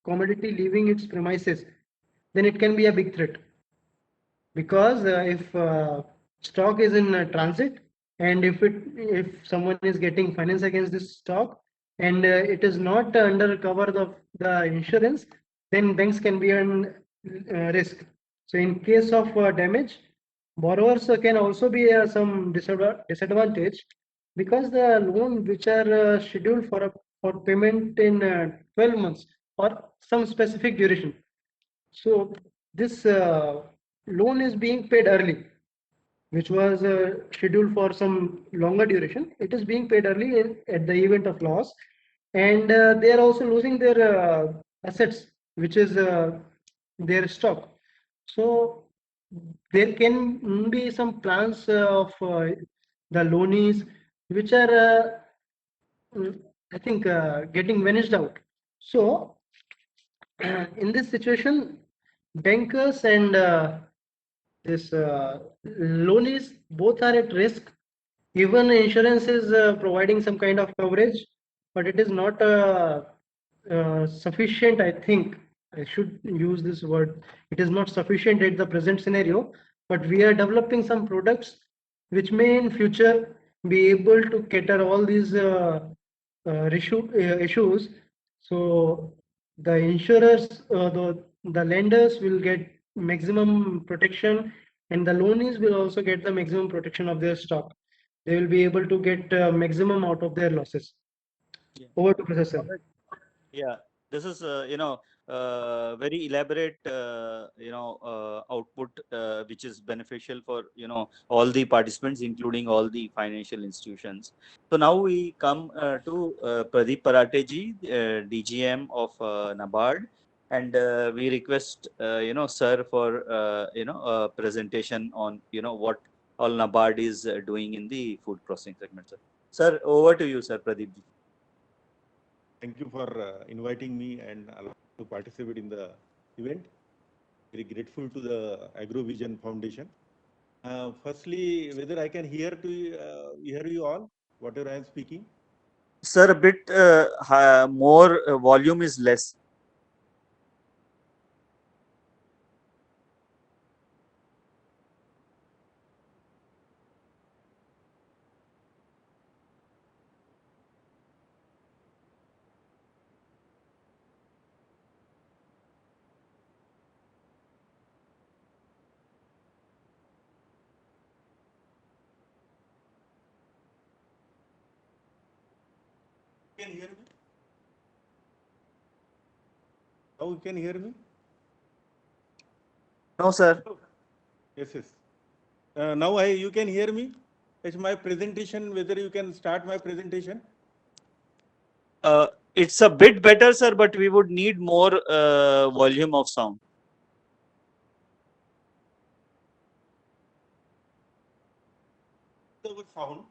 commodity leaving its premises, then it can be a big threat, because if stock is in transit, and if someone is getting finance against this stock, and it is not under cover of the insurance, then banks can be on risk. So in case of damage, borrowers can also be some disadvantage, because the loan which are scheduled for payment in 12 months or some specific duration. So this loan is being paid early, which was scheduled for some longer duration. It is being paid early at the event of loss, and they are also losing their assets, which is their stock. So there can be some plans of the loanees which are, I think, getting vanished out. So in this situation, bankers and this loanees both are at risk. Even insurance is providing some kind of coverage, but it is not sufficient. I think I should use this word. It is not sufficient at the present scenario, but we are developing some products which may in future be able to cater all these issues. So the insurers, the lenders will get maximum protection, and the loanees will also get the maximum protection of their stock. They will be able to get maximum out of their losses. Yeah. Over to Professor. Yeah, this is very elaborate output which is beneficial for all the participants, including all the financial institutions. So now we come to Pradeep Parateji, DGM of NABARD, and we request sir for a presentation on what all NABARD is doing in the food processing segment. Sir, over to you, sir. Pradeep ji. Thank you for inviting me and allowing me to participate in the event. Very grateful to the AgroVision Foundation. Firstly, whether I can hear you all, whatever I am speaking. Sir, a bit more volume is less. Can hear me? Now you can hear me? No, sir. Yes, yes. Now you can hear me? It's my presentation, whether you can start my presentation. It's a bit better, sir, but we would need more volume of sound. The sound.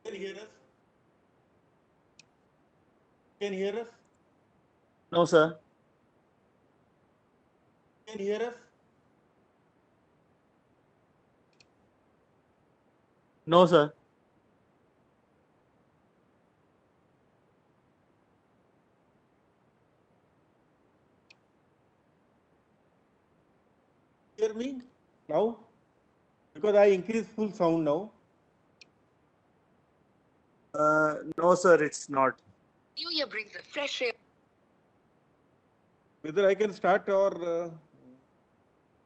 Can you hear us? Can you hear us? No, sir. Can you hear us? No, sir. Hear me now? Because I increase full sound now. No, sir, it's not. New Year brings a fresh air. Whether I can start or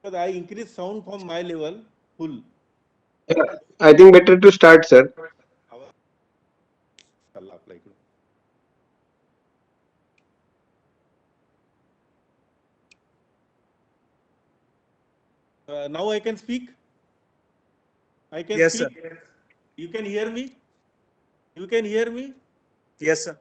because I increase sound from my level full. I think better to start, sir. Now I can speak. I can Yes, speak. sir. You can hear me. You can hear me. Yes, sir.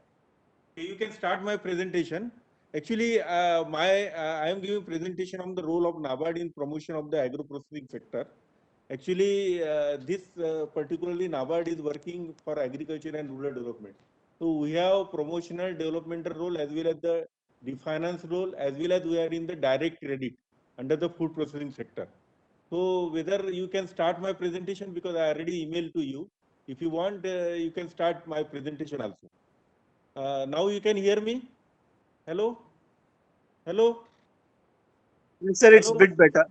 Okay, you can start my presentation. Actually, I am giving presentation on the role of NABARD in promotion of the agro processing sector. Actually, this particularly NABARD is working for agriculture and rural development. So we have promotional developmental role as well as the finance role, as well as we are in the direct credit under the food processing sector. So whether you can start my presentation, because I already emailed to you. If you want, you can start my presentation also. Now you can hear me? Hello? Hello? Yes, sir, it's Hello? bit better.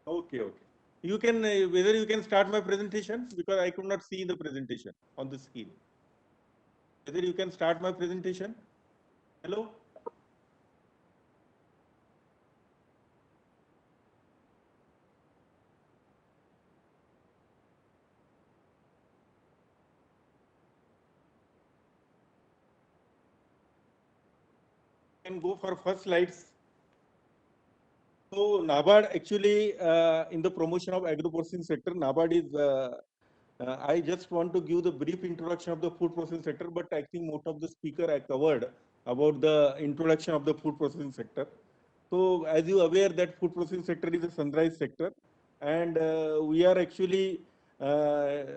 Okay, okay. You can, whether you can start my presentation because I could not see the presentation on the screen. Whether you can start my presentation? Hello? Can go for first slides. So NABARD actually in the promotion of agro-processing sector, NABARD is, I just want to give the brief introduction of the food processing sector, but I think most of the speaker I covered about the introduction of the food processing sector. So as you are aware that food processing sector is a sunrise sector, and we are actually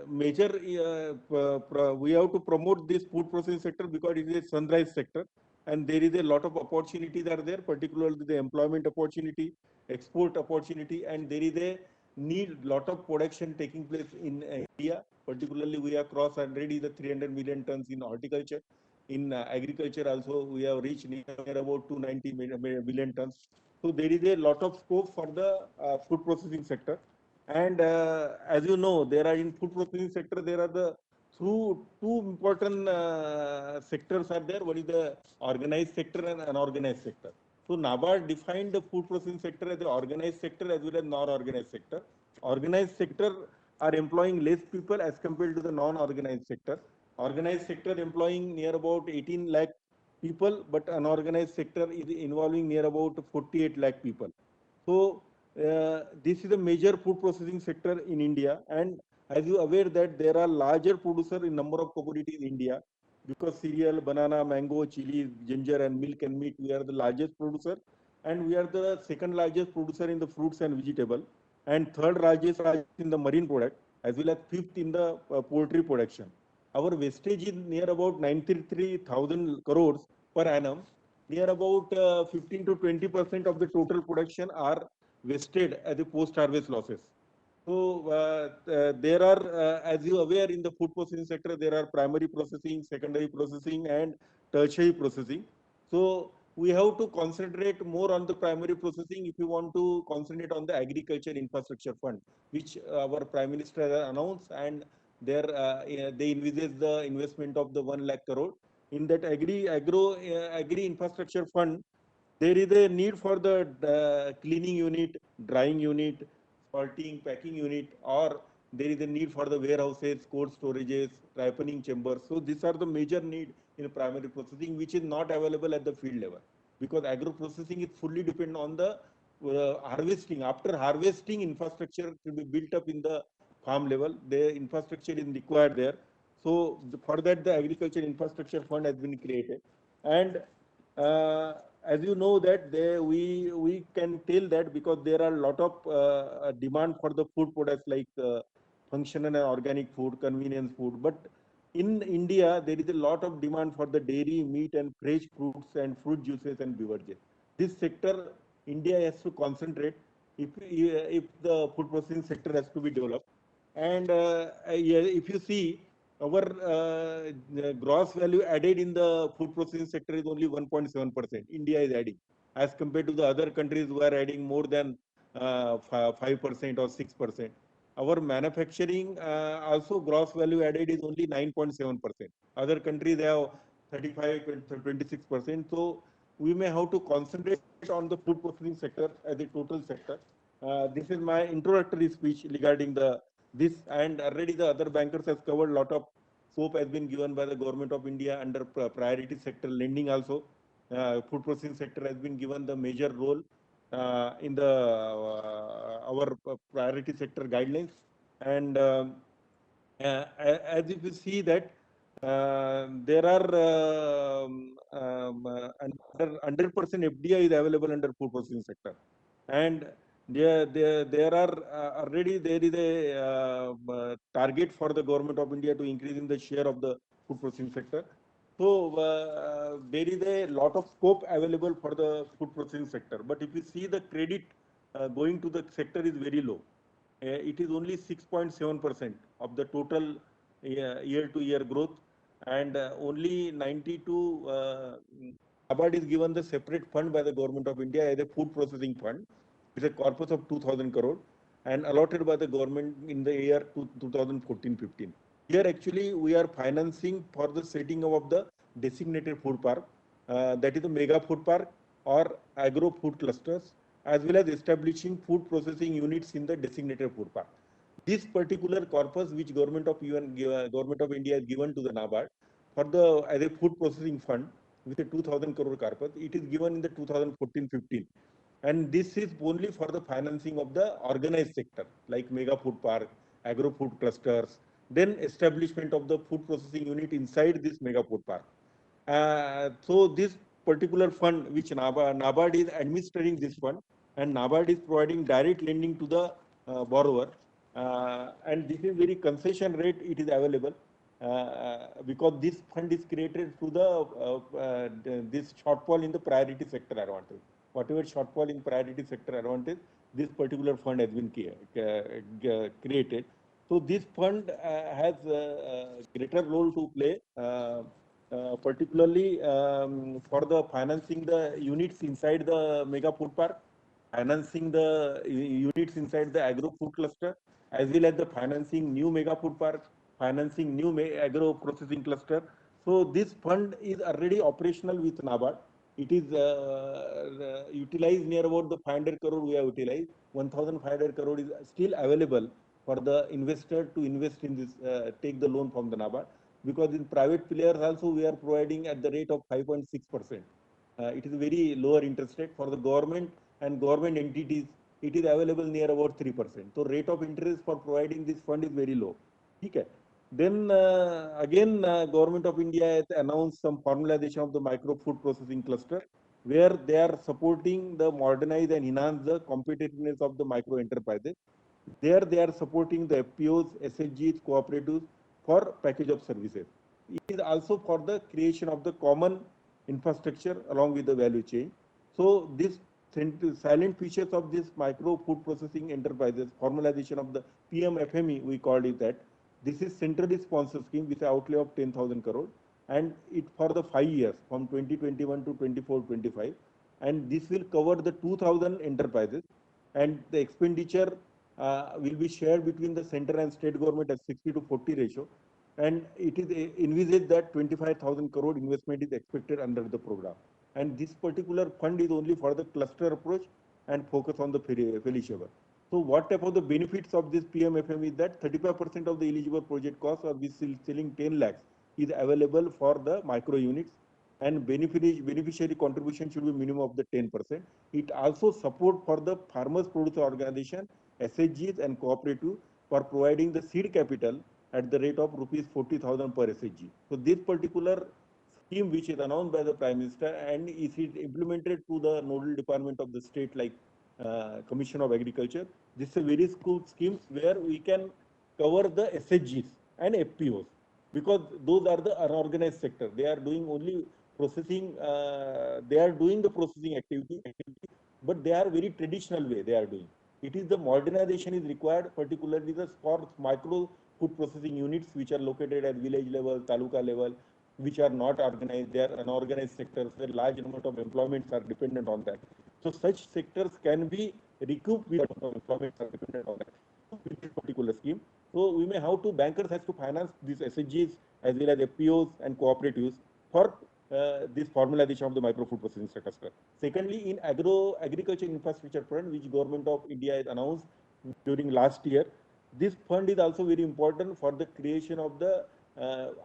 major, we have to promote this food processing sector because it is a sunrise sector and there is a lot of opportunities are there, particularly the employment opportunity, export opportunity, and there is a need lot of production taking place in India. Particularly, we have crossed already the 300 million tons in horticulture. In agriculture also, we have reached near about 290 million tons. So there is a lot of scope for the food processing sector. And as you know, there are in food processing sector, there are the through two important sectors are there. One is the organized sector and unorganized sector. So NABARD defined the food processing sector as the organized sector as well as non-organized sector. Organized sector are employing less people as compared to the non-organized sector. Organized sector employing near about 18 lakh people, but unorganized sector is involving near about 48 lakh people. So this is a major food processing sector in India, and as you are aware that there are larger producer in number of commodities in India, because cereal, banana, mango, chili, ginger, and milk and meat, we are the largest producer, and we are the second largest producer in the fruits and vegetable, and third largest in the marine product, as well as fifth in the poultry production. Our wastage is near about 93,000 crores per annum. Near about 15 to 20% of the total production are wasted as a post-harvest losses. So there are, as you are aware, in the food processing sector, there are primary processing, secondary processing, and tertiary processing. So we have to concentrate more on the primary processing if you want to concentrate on the agriculture infrastructure fund, which our Prime Minister announced, and there they envisage the investment of the 1 lakh crore. In that agri infrastructure fund, there is a need for the cleaning unit, drying unit, salting, packing unit, or there is a need for the warehouses, cold storages, ripening chambers. So these are the major need in primary processing, which is not available at the field level, because agro processing is fully dependent on the harvesting. After harvesting, infrastructure to be built up in the farm level. The infrastructure is required there. So for that, the agriculture infrastructure fund has been created, and as you know that we can tell that because there are a lot of demand for the food products like functional and organic food, convenience food. But in India, there is a lot of demand for the dairy, meat, and fresh fruits and fruit juices and beverages. This sector, India has to concentrate if the food processing sector has to be developed. And if you see, our gross value added in the food processing sector is only 1.7%. India is adding, as compared to the other countries who are adding more than 5% or 6%. Our manufacturing also gross value added is only 9.7%. Other countries have 35 to 26%. So we may have to concentrate on the food processing sector as a total sector. This is my introductory speech regarding this, and already the other bankers has covered a lot of scope has been given by the government of India under priority sector lending also. Food processing sector has been given the major role in the our priority sector guidelines, and as if you see that there are under 100% FDI is available under food processing sector, and there are already there is a target for the government of India to increase in the share of the food processing sector. So there is a lot of scope available for the food processing sector. But if you see the credit going to the sector is very low. It is only 6.7% of the total year-to-year growth. and only 92 NABARD is given the separate fund by the government of India as a food processing fund with a corpus of 2,000 crore and allotted by the government in the year 2014-15. Here actually we are financing for the setting up of the designated food park, that is the mega food park or agro food clusters, as well as establishing food processing units in the designated food park. This particular corpus which government of India has given to the NABARD for the as a food processing fund with a 2,000 crore corpus, it is given in the 2014-15, and this is only for the financing of the organized sector like mega food park, agro food clusters, then establishment of the food processing unit inside this mega food park. So this particular fund which NABARD is administering this fund, and NABARD is providing direct lending to the borrower, and this is very concession rate it is available, because this fund is created through this shortfall in the priority sector advantage. Whatever shortfall in priority sector advantage, this particular fund has been created. So this fund has a greater role to play, particularly for the financing the units inside the mega food park, financing the units inside the agro food cluster, as well as the financing new mega food park, financing new agro processing cluster. So this fund is already operational with NABARD. It is utilized near about the 500 crore we have utilized. 1,500 crore is still available for the investor to invest in this, take the loan from the NABARD. Because in private players also we are providing at the rate of 5.6%. It is very lower interest rate. For the government and government entities, it is available near about 3%. So rate of interest for providing this fund is very low. Okay. Then again, government of India has announced some formalization of the micro food processing cluster, where they are supporting the modernize and enhance the competitiveness of the micro enterprises. There they are supporting the FPOs, SHGs, cooperatives for package of services. It is also for the creation of the common infrastructure along with the value chain. So this silent features of this micro food processing enterprises, formalization of the PMFME, we called it that. This is centrally sponsored scheme with an outlay of 10,000 crore, and it for the 5 years from 2021 to 24-25, and this will cover the 2,000 enterprises, and the expenditure will be shared between the center and state government at 60-40 ratio, and it is envisaged that 25,000 crore investment is expected under the program. And this particular fund is only for the cluster approach and focus on the perishable. So what type of the benefits of this PMFM is that 35% of the eligible project cost, or we selling 10 lakhs, is available for the micro units, and beneficiary contribution should be minimum of the 10%. It also support for the farmers producer organization, SHGs and cooperative for providing the seed capital at the rate of rupees 40,000 per SHG. So this particular scheme which is announced by the Prime Minister and is implemented to the nodal department of the state like Commission of Agriculture. This is a very good schemes where we can cover the SHGs and FPOs, because those are the unorganized sector. They are doing only processing, they are doing the processing activity, but they are very traditional way they are doing. It is the modernization is required, particularly the for micro food processing units which are located at village level, taluka level, which are not organized. They are unorganized sectors where large amount of employments are dependent on that. So such sectors can be recouped with employments are dependent on that. With this particular scheme. So we may have to, bankers has to finance these SHGs as well as FPOs and cooperatives for this formalization of the micro food processing sector. Secondly, in agriculture infrastructure fund, which government of India has announced during last year, this fund is also very important for the creation of the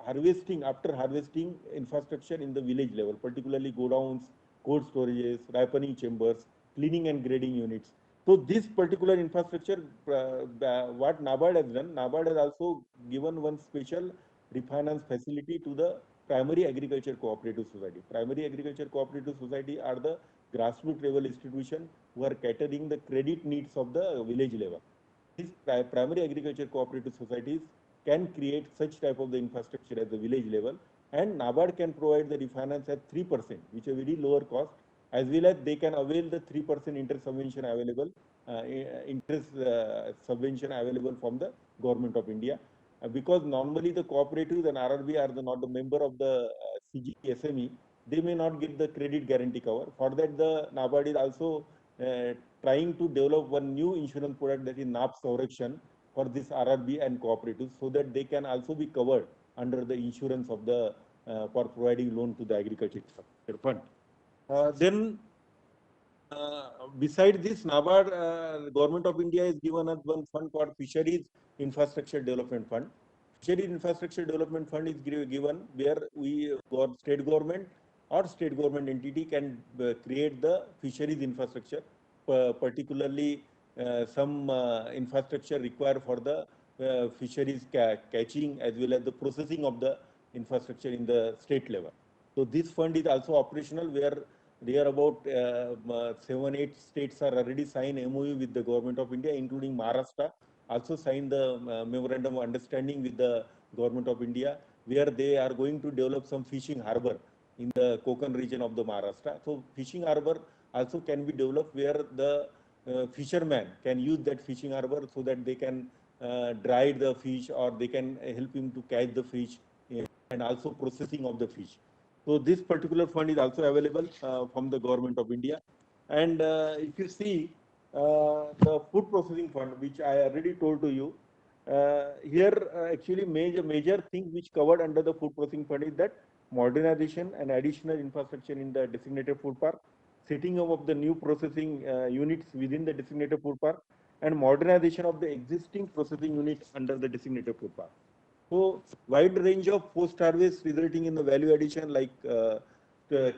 harvesting, after harvesting infrastructure in the village level, particularly godowns, cold storages, ripening chambers, cleaning and grading units. So this particular infrastructure, what NABARD has done, NABARD has also given one special refinance facility to the primary agriculture cooperative society. Primary agriculture cooperative society are the grassroots level institution who are catering the credit needs of the village level. These primary agriculture cooperative societies can create such type of the infrastructure at the village level, and NABARD can provide the refinance at 3%, which is a very lower cost, as well as they can avail the 3% interest subvention available, interest subvention available from the government of India. because normally the cooperatives and RRB are not the member of the CGSME, they may not get the credit guarantee cover. For that, the NABARD is also trying to develop one new insurance product, that is NAP Sanrakshan, for this RRB and cooperatives, so that they can also be covered under the insurance of the for providing loan to the agriculture fund. Then beside this, NABARD, Government of India has given us one fund called Fisheries Infrastructure Development Fund. Fisheries Infrastructure Development Fund is given where state government or state government entity can create the fisheries infrastructure, particularly some infrastructure required for the fisheries catching as well as the processing of the infrastructure in the state level. So this fund is also operational, where there are about 7-8 states are already signed MOU with the Government of India, including Maharashtra, also signed the memorandum of understanding with the Government of India, where they are going to develop some fishing harbor in the Konkan region of the Maharashtra. So fishing harbor also can be developed, where the fisherman can use that fishing harbor so that they can dry the fish, or they can help him to catch the fish, and also processing of the fish. So this particular fund is also available from the Government of India. And if you see the food processing fund, which I already told to you, here actually major thing which covered under the food processing fund is that modernization and additional infrastructure in the designated food park, setting up of the new processing units within the designated food park, and modernization of the existing processing units under the designated food park. So wide range of post-harvest resulting in the value addition, like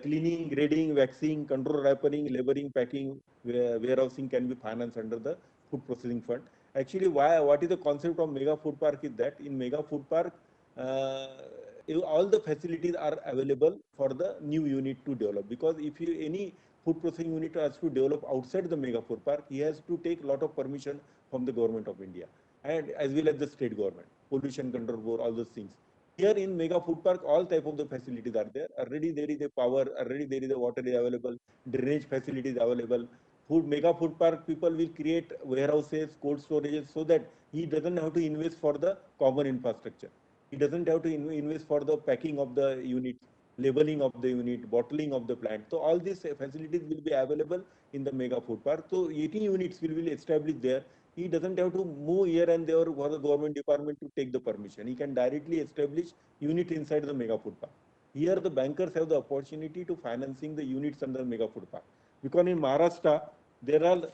cleaning, grading, waxing, control wrapping, labeling, packing, warehousing can be financed under the food processing fund. Actually, what is the concept of mega food park is that in mega food park, all the facilities are available for the new unit to develop. Because if any food processing unit has to develop outside the mega food park, he has to take a lot of permission from the Government of India, and as well as the state government, pollution control board, all those things. Here in mega food park, all type of the facilities are there. Already there is a power, already there is a water is available, drainage facilities available. Mega food park people will create warehouses, cold storages, so that he doesn't have to invest for the common infrastructure. He doesn't have to invest for the packing of the unit, labeling of the unit, bottling of the plant. So all these facilities will be available in the mega food park. So 80 units will be established there. He doesn't have to move here and there for the government department to take the permission. He can directly establish unit inside the mega food park. Here the bankers have the opportunity to financing the units under the mega food park. Because in Maharashtra, there are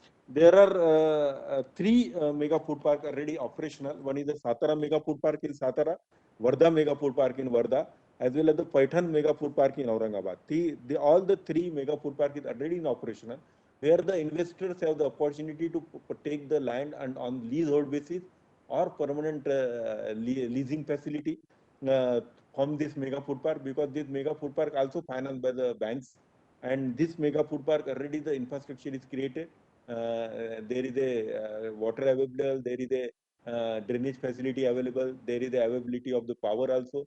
3 mega food park already operational. One is the Satara mega food park in Satara, Wardha mega food park in Wardha, as well as the Paithan mega food park in Aurangabad. All the 3 mega food park is already in operational, where the investors have the opportunity to take the land and on leasehold basis or permanent leasing facility from this mega food park, because this mega food park also financed by the banks. And this mega food park already the infrastructure is created. There is a water available, there is a drainage facility available, there is the availability of the power also,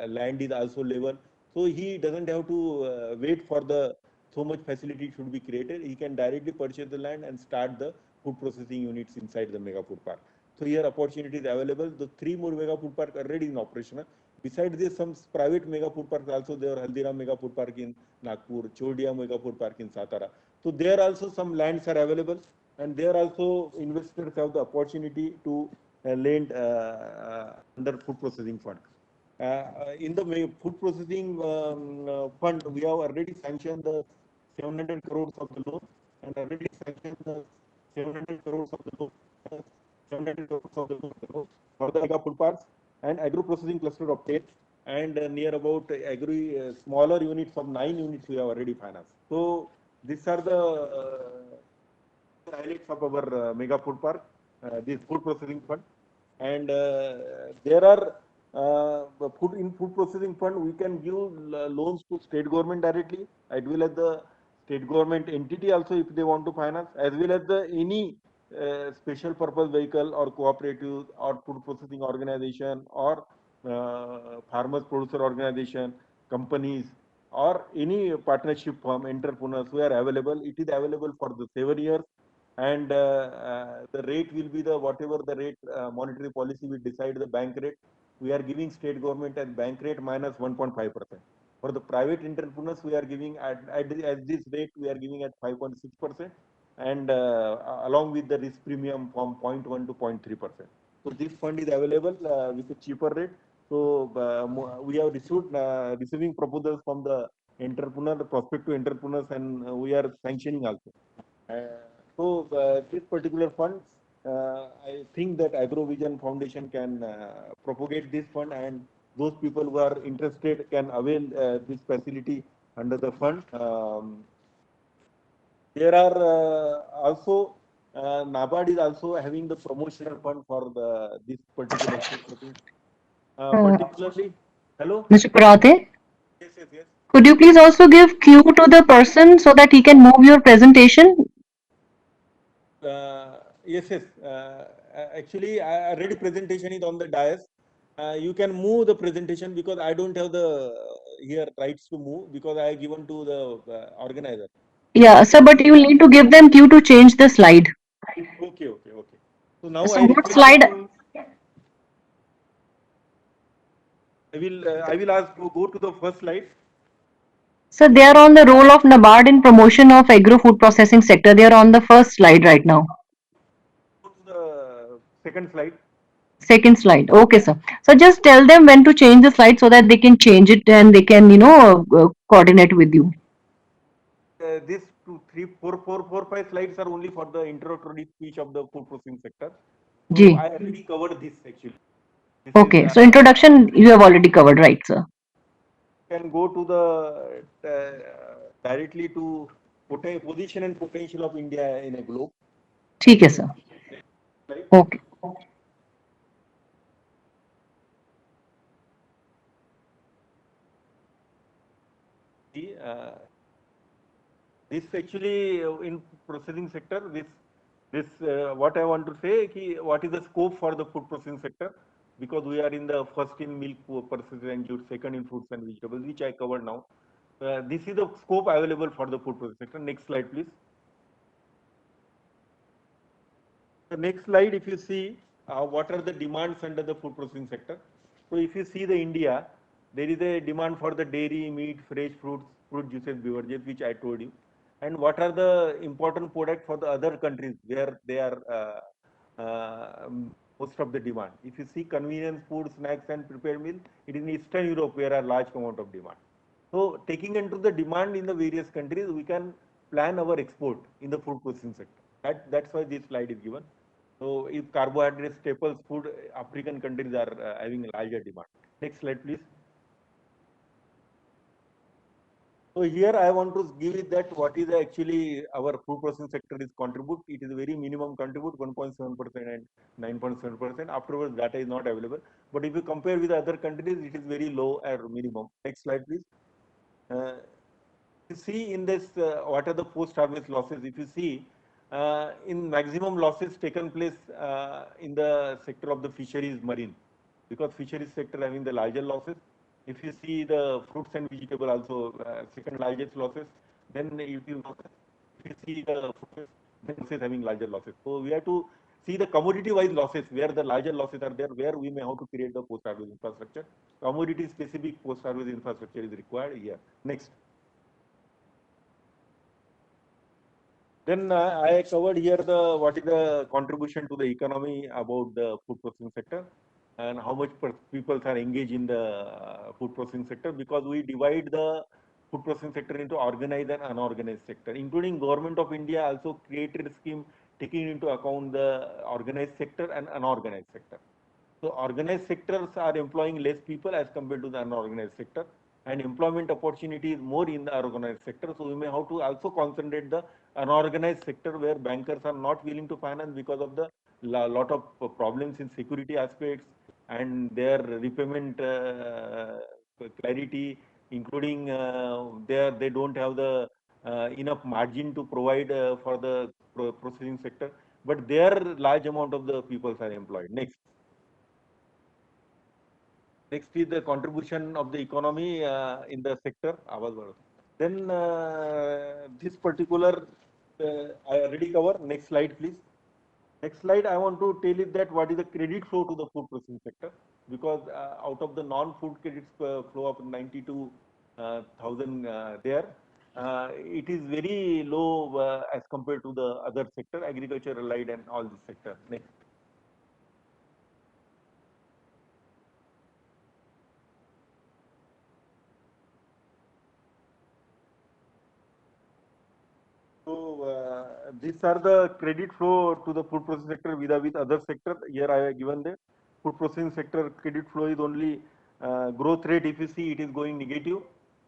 land is also level. So he doesn't have to wait for the so much facility should be created. He can directly purchase the land and start the food processing units inside the mega food park. So here opportunity is available. The 3 more mega food park are already in operational. Besides this, some private mega food parks also there. Haldiram mega food park in Nagpur, Chodia mega food park in Satara. So there also some lands are available, and there also investors have the opportunity to lend under food processing fund. In the food processing fund, we have already sanctioned the 700 crores of the loan, and already sanctioned the 700 crores of the loan, 700 crores of the loan for the mega food parks and agro processing cluster of 10, and near about smaller units of 9 units we have already financed. So these are the highlights of our mega food park, this food processing fund. And there are food processing fund, we can give loans to state government directly, as well as the state government entity also if they want to finance, as well as the any special purpose vehicle or cooperative or food processing organization or farmers producer organization, companies, or any partnership firm, entrepreneurs who are available. It is available for the 7 years, and the rate will be the whatever the rate monetary policy we decide the bank rate. We are giving state government at bank rate minus 1.5%. For the private entrepreneurs, we are giving at this rate we are giving at 5.6%, and along with the risk premium from 0.1 to 0.3%. So this fund is available with a cheaper rate. So we have receiving proposals from the prospective entrepreneurs, and we are sanctioning also. This particular fund, I think that AgroVision Foundation can propagate this fund, and those people who are interested can avail this facility under the fund. There are also NABARD is also having the promotional fund for this particular thing. Particularly, hello? Mr. Parathe, Yes. could you please also give cue to the person so that he can move your presentation? Yes. Actually, already presentation is on the dais. You can move the presentation because I don't have the here rights to move because I have given to the organizer. Yeah, sir, but you will need to give them cue to change the slide. Okay. So now So I what request slide? I will ask to go to the first slide. So they are on the role of NABARD in promotion of agro-food processing sector. They are on the first slide right now. Go to the second slide. Second slide. Okay, sir. So just tell them when to change the slide so that they can change it and they can, coordinate with you. This 2, 3, 4, 5 slides are only for the introductory speech of the food processing sector. So Ji. I already covered this actually. This Okay. is, So introduction you have already covered, right, sir? can go to the directly to position and potential of India in a globe. ठीक है, sir. Right? Okay. See, this actually in processing sector, this what I want to say, what is the scope for the food processing sector? Because we are in the first in milk pulses and juice, second in fruits and vegetables, which I covered now. This is the scope available for the food processing sector. Next slide, please. The next slide, if you see what are the demands under the food processing sector. So if you see the India, there is a demand for the dairy, meat, fresh fruits, fruit juices, beverages, which I told you. And what are the important products for the other countries where they are most of the demand. If you see convenience food, snacks and prepared meal, it is in Eastern Europe where a large amount of demand. So taking into the demand in the various countries, we can plan our export in the food processing sector. That's why this slide is given. So if carbohydrate staples food, African countries are having a larger demand. Next slide, please. So here I want to give it that what is actually our food processing sector is contribute. It is very minimum contribute 1.7% and 9.7%. Afterwards, data is not available. But if you compare with other countries, it is very low or minimum. Next slide, please. You see in this, what are the post-harvest losses? If you see, in maximum losses taken place in the sector of the fisheries marine, because fisheries sector having the larger losses. If you see the fruits and vegetable also second largest losses, then if you see the fruits, then losses having larger losses. So we have to see the commodity-wise losses where the larger losses are there, where we may have to create the post-harvest infrastructure. Commodity-specific post-harvest infrastructure is required here. Next. Then I covered here what is the contribution to the economy about the food processing sector and how much people are engaged in the food processing sector, because we divide the food processing sector into organized and unorganized sector, including government of India also created a scheme taking into account the organized sector and unorganized sector. So organized sectors are employing less people as compared to the unorganized sector, and employment opportunity is more in the organized sector. So we may have to also concentrate the unorganized sector where bankers are not willing to finance because of the lot of problems in security aspects and their repayment clarity, including they don't have the enough margin to provide for the processing sector, but there large amount of the people are employed. Next. Next is the contribution of the economy in the sector. Then this particular I already covered. Next slide, please. Next slide, I want to tell you that what is the credit flow to the food processing sector, because out of the non-food credit flow of 92,000 there, it is very low as compared to the other sector, agriculture, allied, and all this sector. Next. So these are the credit flow to the food processing sector with other sector. Here I have given the food processing sector credit flow is only growth rate. If you see, it is going negative.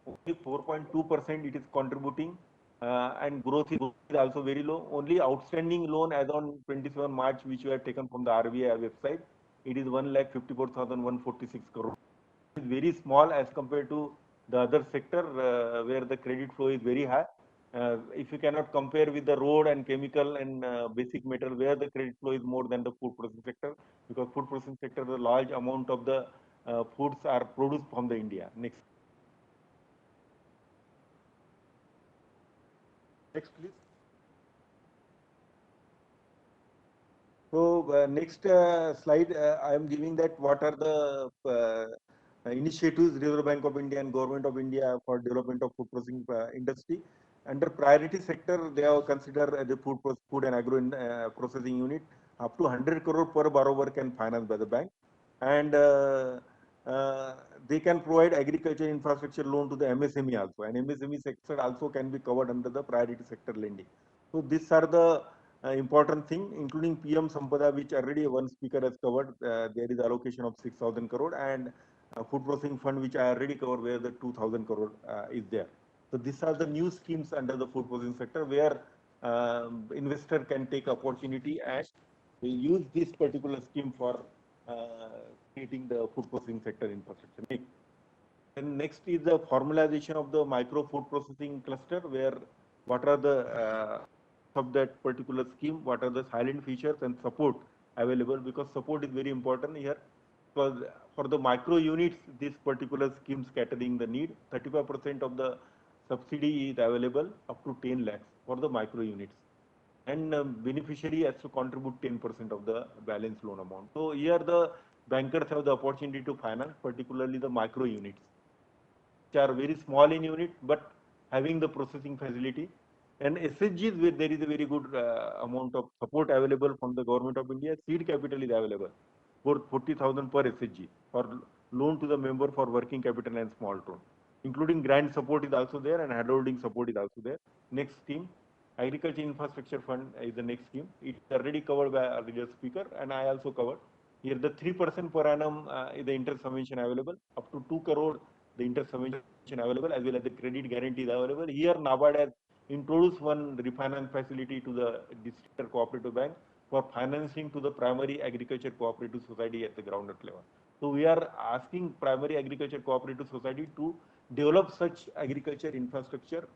Only 4.2% it is contributing, and growth is also very low. Only outstanding loan as on 27 March, which we have taken from the RBI website, it is 1,54,146 crore. It is very small as compared to the other sector where the credit flow is very high. If you cannot compare with the road and chemical and basic metal where the credit flow is more than the food processing sector, because food processing sector, the large amount of the foods are produced from the India. Next. Next, please. So next slide, I am giving that what are the initiatives Reserve Bank of India and Government of India for development of food processing industry. Under priority sector, they have considered the food and agro processing unit up to 100 crore per borrower can finance by the bank, and they can provide agriculture infrastructure loan to the MSME also, and MSME sector also can be covered under the priority sector lending. So these are the important thing, including PM Sampada, which already one speaker has covered. There is allocation of 6,000 crore, and food processing fund, which I already covered, where the 2,000 crore is there. So these are the new schemes under the food processing sector where investor can take opportunity and use this particular scheme for creating the food processing sector infrastructure. And next is the formalization of the micro food processing cluster, where what are the of that particular scheme, what are the silent features and support available, because support is very important here. Because for the micro units, this particular schemes catering the need, 35% of the subsidy is available up to 10 lakhs for the micro units, and beneficiary has to contribute 10% of the balance loan amount. So here the bankers have the opportunity to finance, particularly the micro units, which are very small in unit but having the processing facility. And SHGs, where there is a very good amount of support available from the Government of India. Seed capital is available for 40,000 per SHG for loan to the member for working capital and small loan, including grant support is also there, and handholding support is also there. Next scheme, Agriculture Infrastructure Fund is the next scheme. It's already covered by our earlier speaker, and I also covered. Here the 3% per annum is the interest subvention available, up to 2 crore the interest subvention available, as well as the credit guarantee is available. Here NABARD has introduced one refinance facility to the district cooperative bank for financing to the primary agriculture cooperative society at the groundnut level. So we are asking primary agriculture cooperative society to develop such agriculture infrastructure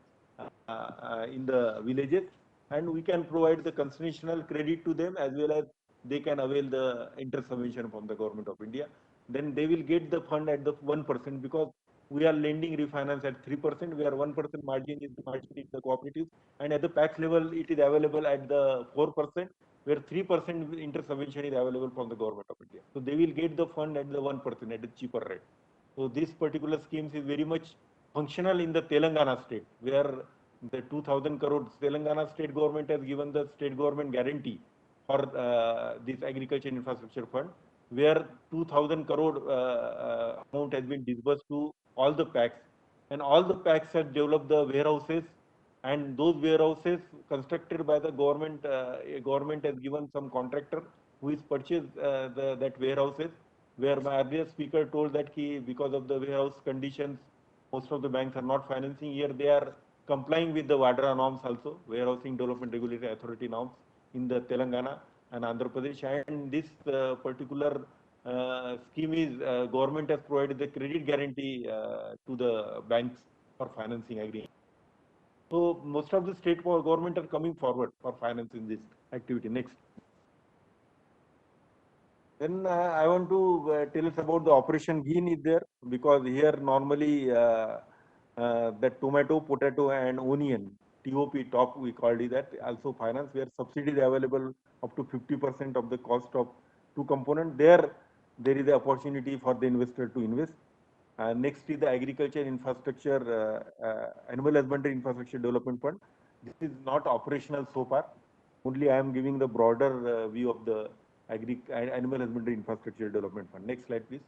in the villages, and we can provide the concessional credit to them, as well as they can avail the interest subvention from the Government of India. Then they will get the fund at the 1%, because we are lending refinance at 3%, where 1% margin is the cooperative, and at the PAX level it is available at the 4%, where 3% interest subvention is available from the Government of India. So they will get the fund at the 1% at a cheaper rate. So this particular schemes is very much functional in the Telangana state, where the 2,000 crore Telangana state government has given the state government guarantee for this agriculture infrastructure fund, where 2,000 crore amount has been disbursed to all the PACs, and all the PACs have developed the warehouses, and those warehouses constructed by the government, government has given some contractor who is purchased that warehouses, where my earlier speaker told that because of the warehouse conditions, most of the banks are not financing. Here they are complying with the WADRA norms also, Warehousing Development Regulatory Authority norms in the Telangana and Andhra Pradesh. And this particular scheme is government has provided the credit guarantee to the banks for financing agri. So most of the state government are coming forward for financing this activity. Next. Then I want to tell us about the Operation Bean is there, because here normally the tomato, potato and onion, TOP, top we called it that, also finance, where subsidies available up to 50% of the cost of two components. There is the opportunity for the investor to invest. Next is the agriculture infrastructure, animal husbandry infrastructure development fund. This is not operational so far. Only I am giving the broader view of the animal husbandry infrastructure development fund. Next slide, please.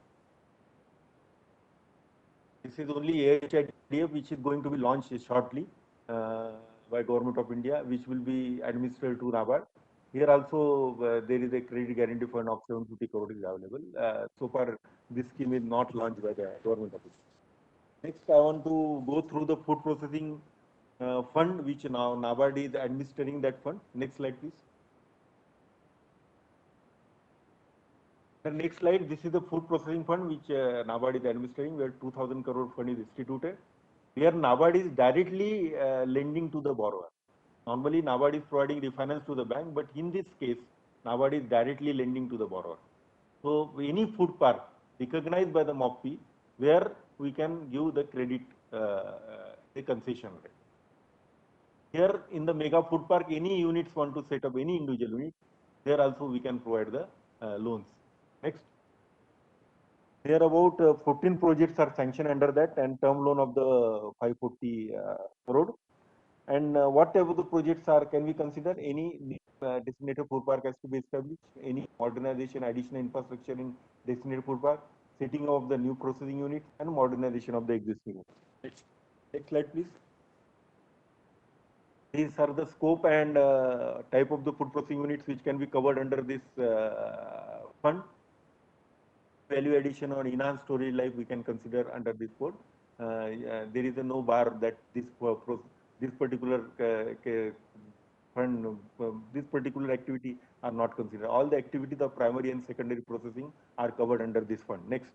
This is only AHIDF, which is going to be launched shortly by Government of India, which will be administered to NABARD. Here also there is a credit guarantee fund of 750 crore is available. So far, this scheme is not launched by the Government of India. Next, I want to go through the food processing fund, which now NABARD is administering that fund. Next slide, please. The next slide, this is the food processing fund which NABARD is administering, where 2,000 crore fund is instituted. Here NABARD is directly lending to the borrower. Normally NABARD is providing refinance to the bank, but in this case, NABARD is directly lending to the borrower. So any food park recognized by the MOPP, where we can give the credit, the concession rate. Here in the mega food park, any units want to set up any individual unit, there also we can provide the loans. Next. There about 14 projects are sanctioned under that, and term loan of the 540 crore. And whatever the projects are, can we consider any designated food park has to be established, any modernization, additional infrastructure in designated food park, setting of the new processing unit, and modernization of the existing unit. Next slide, please. These are the scope and type of the food processing units which can be covered under this fund. Value addition or enhanced storage life we can consider under this code. There is no bar that this particular fund, this particular activity are not considered. All the activities of primary and secondary processing are covered under this fund. Next.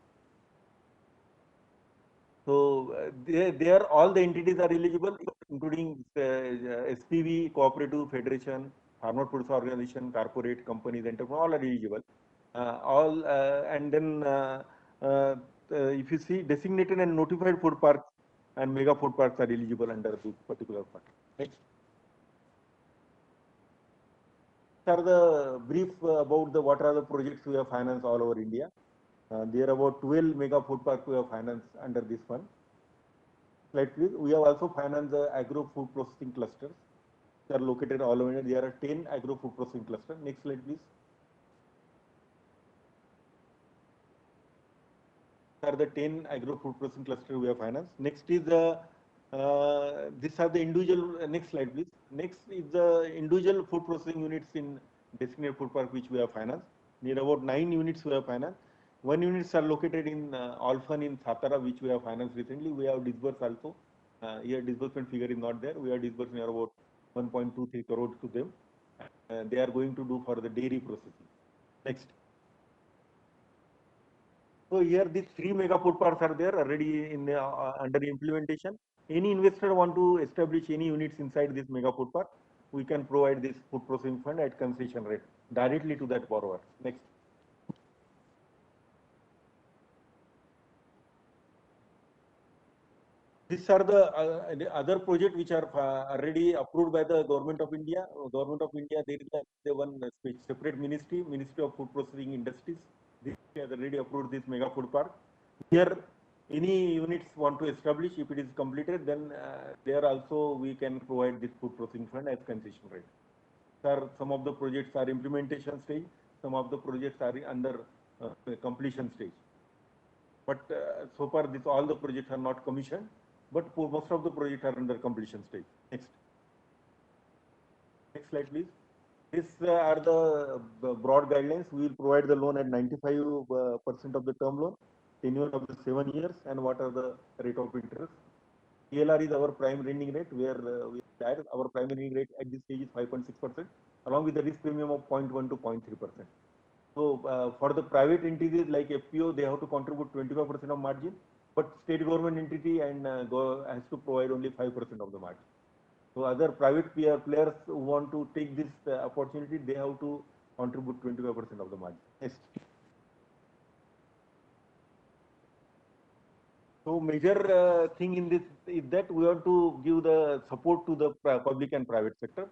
So there all the entities are eligible, including SPV, cooperative, federation, farmer producer organization, corporate, companies, enterprise, all are eligible. And then if you see designated and notified food parks and mega food parks are eligible under this particular fund. Next. These are the brief about the what are the projects we have financed all over India. There are about 12 mega food parks we have financed under this fund. Slide please. We have also financed the agro food processing clusters. They are located all over India. There are 10 agro food processing clusters. Next slide please. These are the 10 agro food processing clusters we have financed. Next is the these are the individual. Next slide please. Next is the individual food processing units in designated food park which we have financed. Near about 9 units we have financed. 1 units are located in Alphan in Satara, which we have financed recently. We have disbursed also. Here disbursement figure is not there. We are disbursing about 1.23 crore to them. They are going to do for the dairy processing. Next. So here these 3 mega food parks are there already in under implementation. Any investor want to establish any units inside this mega food park, we can provide this food processing fund at concession rate directly to that borrower. Next. These are the other projects which are already approved by the Government of India. Government of India, there is the one separate ministry, Ministry of Food Processing Industries. This has already approved this mega food park. Here, any units want to establish, if it is completed, then there also we can provide this food processing fund as concession rate. Sir, some of the projects are implementation stage, some of the projects are under completion stage. But so far, all the projects are not commissioned. But most of the projects are under completion stage. Next. Next slide, please. These are the broad guidelines. We will provide the loan at 95% of the term loan, tenure of the 7 years, and what are the rate of interest. PLR is our prime lending rate, where our prime lending rate at this stage is 5.6%, along with the risk premium of 0.1 to 0.3%. So for the private entities like FPO, they have to contribute 25% of margin. But state government entity and has to provide only 5% of the margin. So other private players who want to take this opportunity, they have to contribute 25% of the margin. Next. So major thing in this is that we have to give the support to the public and private sector.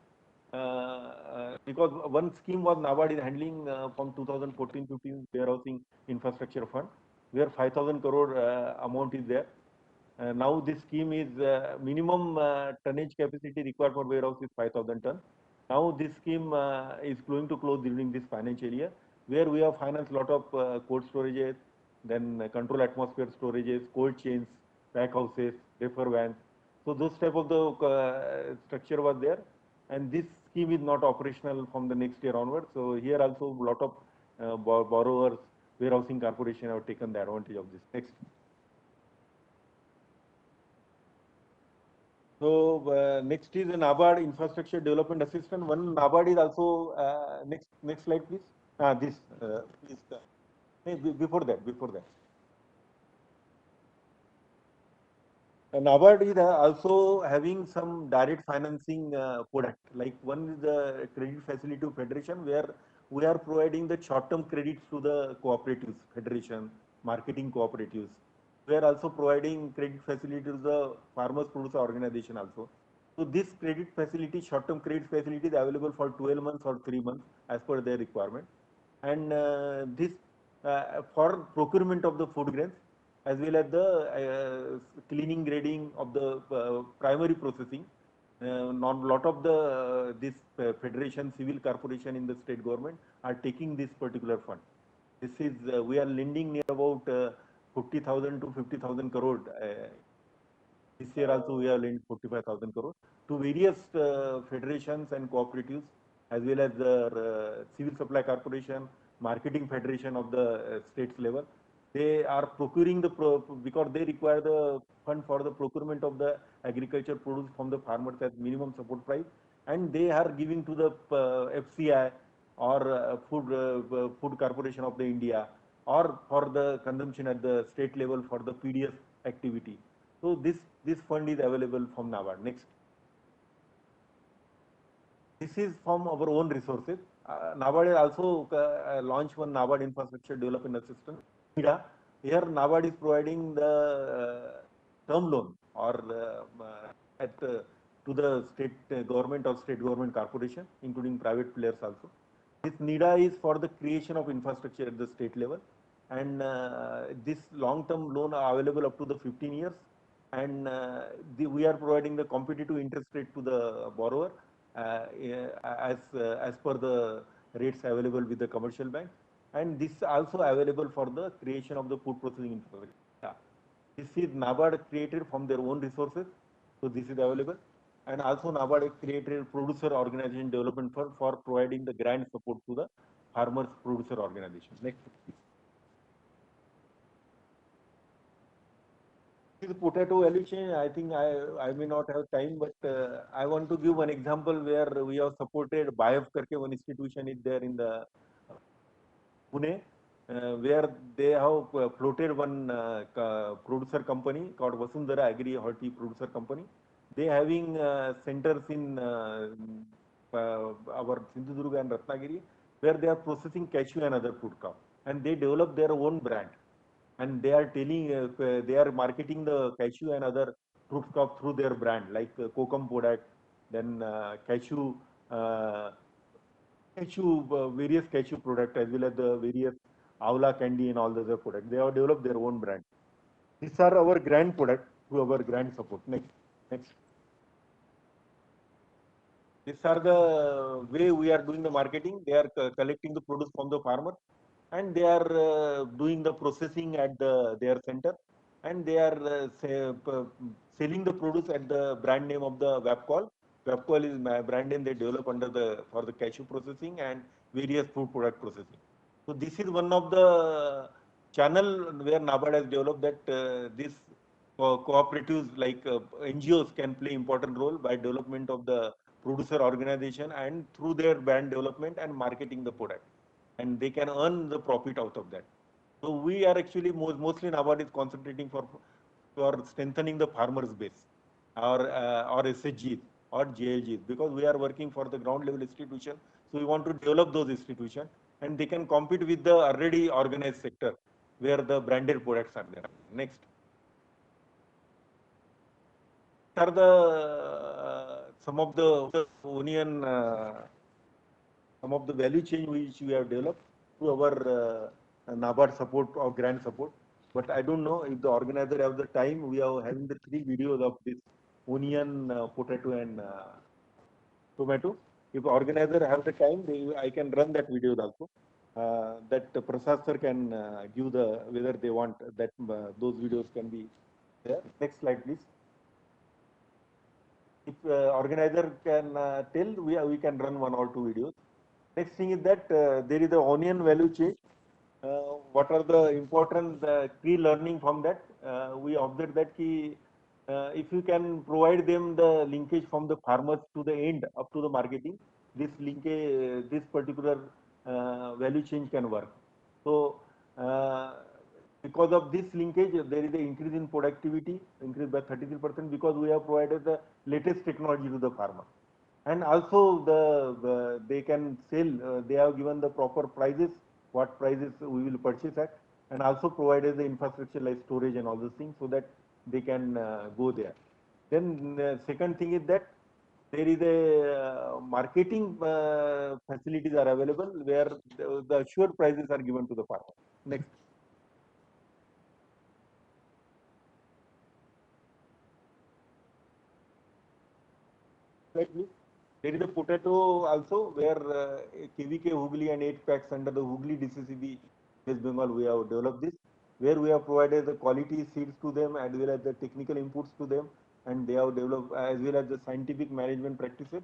Because one scheme was NABARD is handling from 2014-15 warehousing infrastructure fund, where 5,000 crore amount is there. Now this scheme is minimum tonnage capacity required for warehouse is 5,000 ton. Now this scheme is going to close during this financial year, where we have financed lot of cold storages, then control atmosphere storages, cold chains, pack houses, reefer vans. So those type of the structure was there, and this scheme is not operational from the next year onward. So here also a lot of borrowers, warehousing corporation have taken the advantage of this. Next. So next is an NABARD infrastructure development assistant. One NABARD is also next slide, please. This before that. NABARD is also having some direct financing product. Like one is the credit facility to federation, where we are providing the short-term credits to the cooperatives, federation, marketing cooperatives. We are also providing credit facility to the farmers producer organization also. So this credit facility, short-term credit facility is available for 12 months or 3 months as per their requirement. And this for procurement of the food grains, as well as the cleaning, grading of the primary processing. Not lot of the this federation, civil corporation in the state government are taking this particular fund. This is we are lending near about 40,000 to 50,000 crore. This year also we have lent 45,000 crore to various federations and cooperatives, as well as the civil supply corporation, marketing federation of the states level. They are procuring the because they require the fund for the procurement of the agriculture produce from the farmers at minimum support price, and they are giving to the FCI or food corporation of the India, or for the consumption at the state level for the PDS activity. So this fund is available from NABARD. Next. This is from our own resources. NABARD has also launched one NABARD infrastructure development assistance. Here NABARD is providing the term loan or to the state government or state government corporation, including private players also. This NIDA is for the creation of infrastructure at the state level, and this long-term loan are available up to the 15 years, and we are providing the competitive interest rate to the borrower as per the rates available with the commercial bank, and this is also available for the creation of the food processing infrastructure. This is NABARD created from their own resources, so this is available. And also NABARD created producer organization development fund for providing the grant support to the farmers producer organization. Next. This is potato value chain. I think I may not have time, but I want to give one example where we have supported BIAF karke one institution is there in the Pune, where they have floated one producer company called Vasundhara Agri Horti Producer Company. They having centers in our Sindhudurga and Ratnagiri, where they are processing cashew and other food crops, and they develop their own brand, and they are telling they are marketing the cashew and other fruit crop through their brand, like Kokum product, then various cashew product, as well as the various Avla candy and all the other products. They have developed their own brand. These are our grand product through our grand support. Next. These are the way we are doing the marketing. They are collecting the produce from the farmer, and they are doing the processing at their center, and they are selling the produce at the brand name of the Vapcol. Vapcol is my brand name they develop under for the cashew processing and various food product processing. So this is one of the channel where NABARD has developed that this cooperatives like NGOs can play important role by development of the producer organization and through their brand development and marketing the product, and they can earn the profit out of that. So we are actually mostly NABARD is concentrating for strengthening the farmers base or SHGs or JLGs, because we are working for the ground level institution. So we want to develop those institutions, and they can compete with the already organized sector where the branded products are there. Next. are the some of the onion some of the value chain which we have developed through our NABARD support or grant support. But I don't know if the organizer have the time. We are having the 3 videos of this onion, potato, and tomato. If the organizer have the time, I can run that video also. That Prasad sir can give the whether they want that those videos can be there. Next slide, please. If organizer can tell, we can run 1 or 2 videos. Next thing is that there is the onion value chain. What are the important key learning from that? We observed that if you can provide them the linkage from the farmers to the end up to the marketing, this linkage, this particular value chain can work. So because of this linkage, there is an increase in productivity, increased by 33% because we have provided the latest technology to the farmer. And also they can sell, they have given the proper prices, what prices we will purchase at, and also provided the infrastructure like storage and all those things so that they can go there. Then second thing is that there is a marketing facilities are available where the assured prices are given to the farmer. Next. Right, please. There is a potato also where KVK Hooghly and 8 packs under the Hooghly DCCB West Bengal we have developed this, where we have provided the quality seeds to them as well as the technical inputs to them, and they have developed as well as the scientific management practices,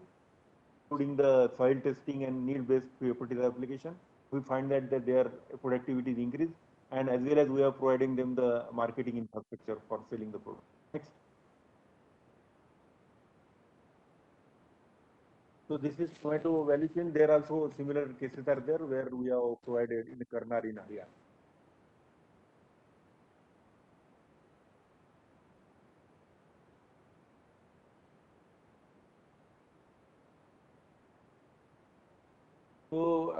including the soil testing and need-based fertilizer application. We find that their productivity is increased, and as well as we are providing them the marketing infrastructure for selling the product. Next. So this is tomato value chain. There also similar cases are there where we have provided in Karnal in Haryana. So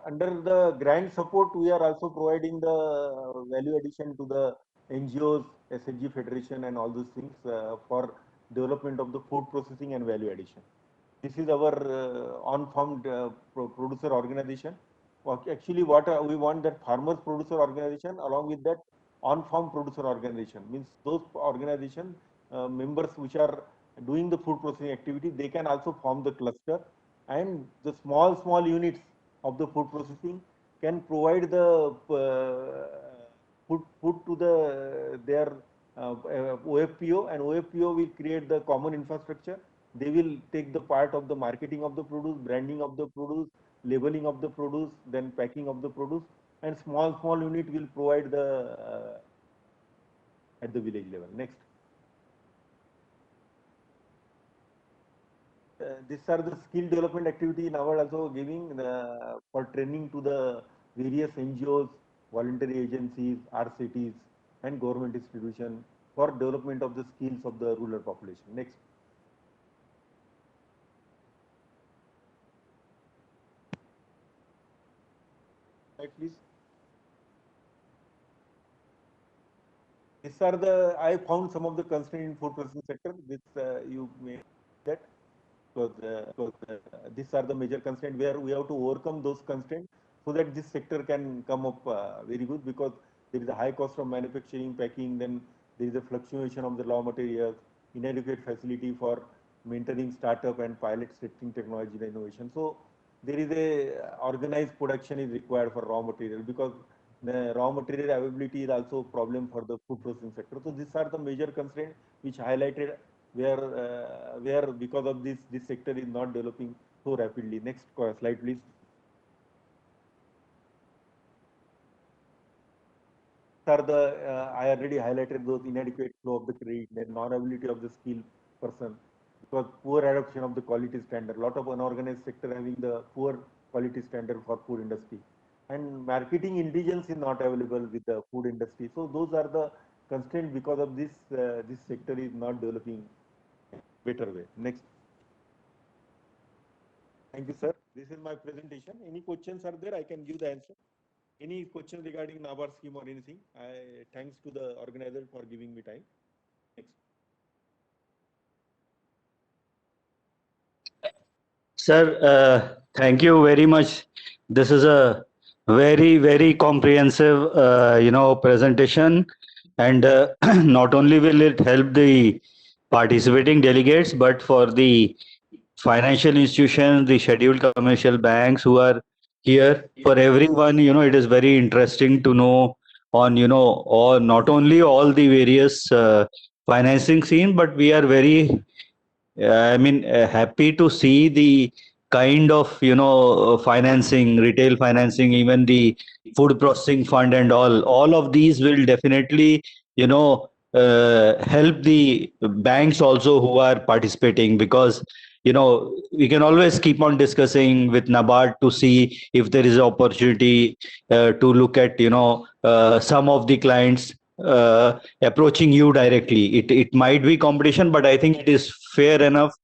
under the grant support, we are also providing the value addition to the NGOs, SHG Federation, and all those things for development of the food processing and value addition. This is our on-farm producer organization. Actually, what we want that farmers producer organization along with that on-farm producer organization means those organization members which are doing the food processing activity, they can also form the cluster, and the small units of the food processing can provide the food to their OFPO, and OFPO will create the common infrastructure. They will take the part of the marketing of the produce, branding of the produce, labeling of the produce, then packing of the produce, and small unit will provide the at the village level. Next. These are the skill development activity now also giving for training to the various NGOs, voluntary agencies, RCTs, and government institutions for development of the skills of the rural population. Next. Right, please. These are the, I found some of the constraints in food processing sector. This you may that because these are the major constraints where we have to overcome those constraints so that this sector can come up very good, because there is a high cost of manufacturing, packing, then there is a fluctuation of the raw materials, inadequate facility for maintaining startup and pilot setting technology and innovation. So there is a organized production is required for raw material, because the raw material availability is also a problem for the food processing sector. So these are the major constraints which highlighted where because of this sector is not developing so rapidly. Next slide, please. Are the I already highlighted those inadequate flow of the credit, the non-ability of the skilled person, because poor adoption of the quality standard. A lot of unorganized sector having the poor quality standard for food industry, and marketing intelligence is not available with the food industry. So those are the constraints because of this. This sector is not developing better way. Next. Thank you, sir. This is my presentation. Any questions are there? I can give the answer. Any question regarding NABARD scheme or anything? Thanks to the organizer for giving me time. Next. Sir, thank you very much. This is a very comprehensive, presentation, and not only will it help the participating delegates, but for the financial institutions, the scheduled commercial banks who are here, for everyone, it is very interesting to know on, all not only all the various financing scene, but we are very happy to see the kind of, financing, retail financing, even the food processing fund and all of these will definitely, help the banks also who are participating, because, we can always keep on discussing with NABARD to see if there is an opportunity to look at, some of the clients approaching you directly. It might be competition, but I think it is fair enough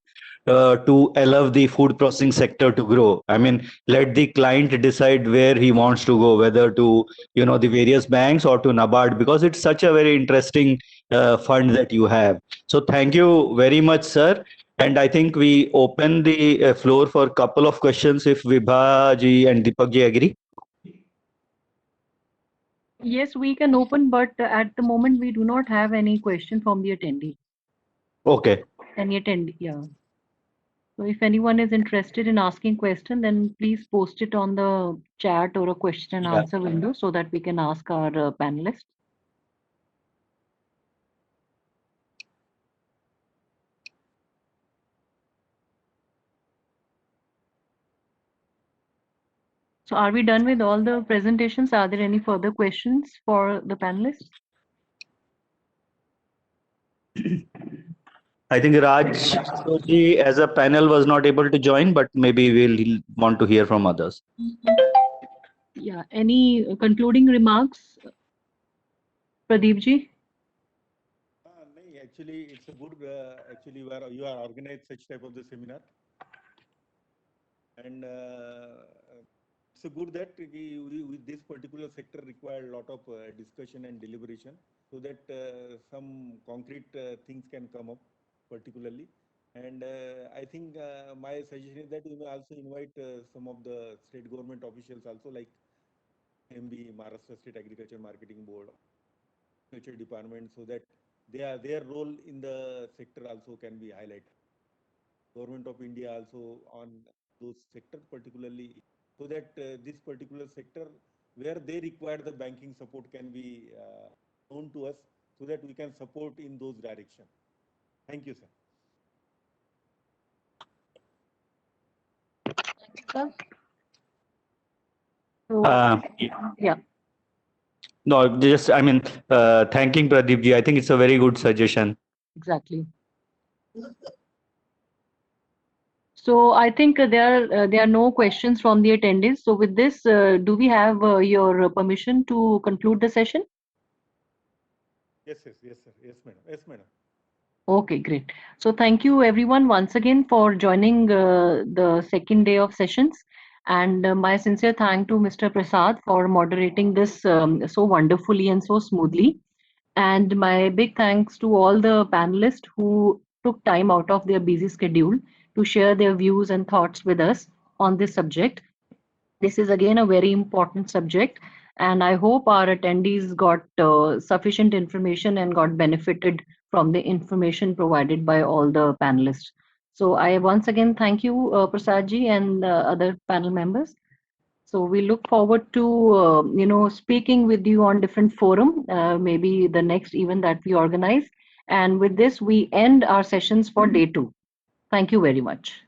to allow the food processing sector to grow. I mean, let the client decide where he wants to go, whether to, the various banks or to NABARD, because it's such a very interesting fund that you have. So thank you very much, sir. And I think we open the floor for a couple of questions if Vibha ji and Deepak ji agree. Yes, we can open, but at the moment we do not have any question from the attendee. Okay. Any attendee, yeah. So if anyone is interested in asking question, then please post it on the chat or a question and Yeah. answer window so that we can ask our panelists. So are we done with all the presentations? Are there any further questions for the panelists? I think Raj ji as a panel was not able to join, but maybe we'll want to hear from others. Yeah, any concluding remarks, Pradeep ji? Actually, it's a good, actually you are organized such type of the seminar. And it's a good that this particular sector require a lot of discussion and deliberation so that some concrete things can come up particularly. And I think my suggestion is that we may also invite some of the state government officials also, like MB, Maharashtra State Agriculture Marketing Board, Agriculture Department, so that their role in the sector also can be highlighted. Government of India also on those sectors particularly, so that this particular sector where they require the banking support can be known to us, so that we can support in those directions. Thank you, sir. Yeah. No, just, thanking Pradeep ji. I think it's a very good suggestion. Exactly. So I think there are no questions from the attendees. So with this, do we have your permission to conclude the session? Yes, sir. Yes, madam. Yes, madam. Okay, great. So thank you everyone once again for joining the second day of sessions. And my sincere thank to Mr. Prasad for moderating this so wonderfully and so smoothly. And my big thanks to all the panelists who took time out of their busy schedule to share their views and thoughts with us on this subject. This is again a very important subject, and I hope our attendees got sufficient information and got benefited from the information provided by all the panelists. So I once again thank you, Prasad ji and other panel members. So we look forward to speaking with you on different forum, maybe the next event that we organize. And with this, we end our sessions for day 2. Thank you very much.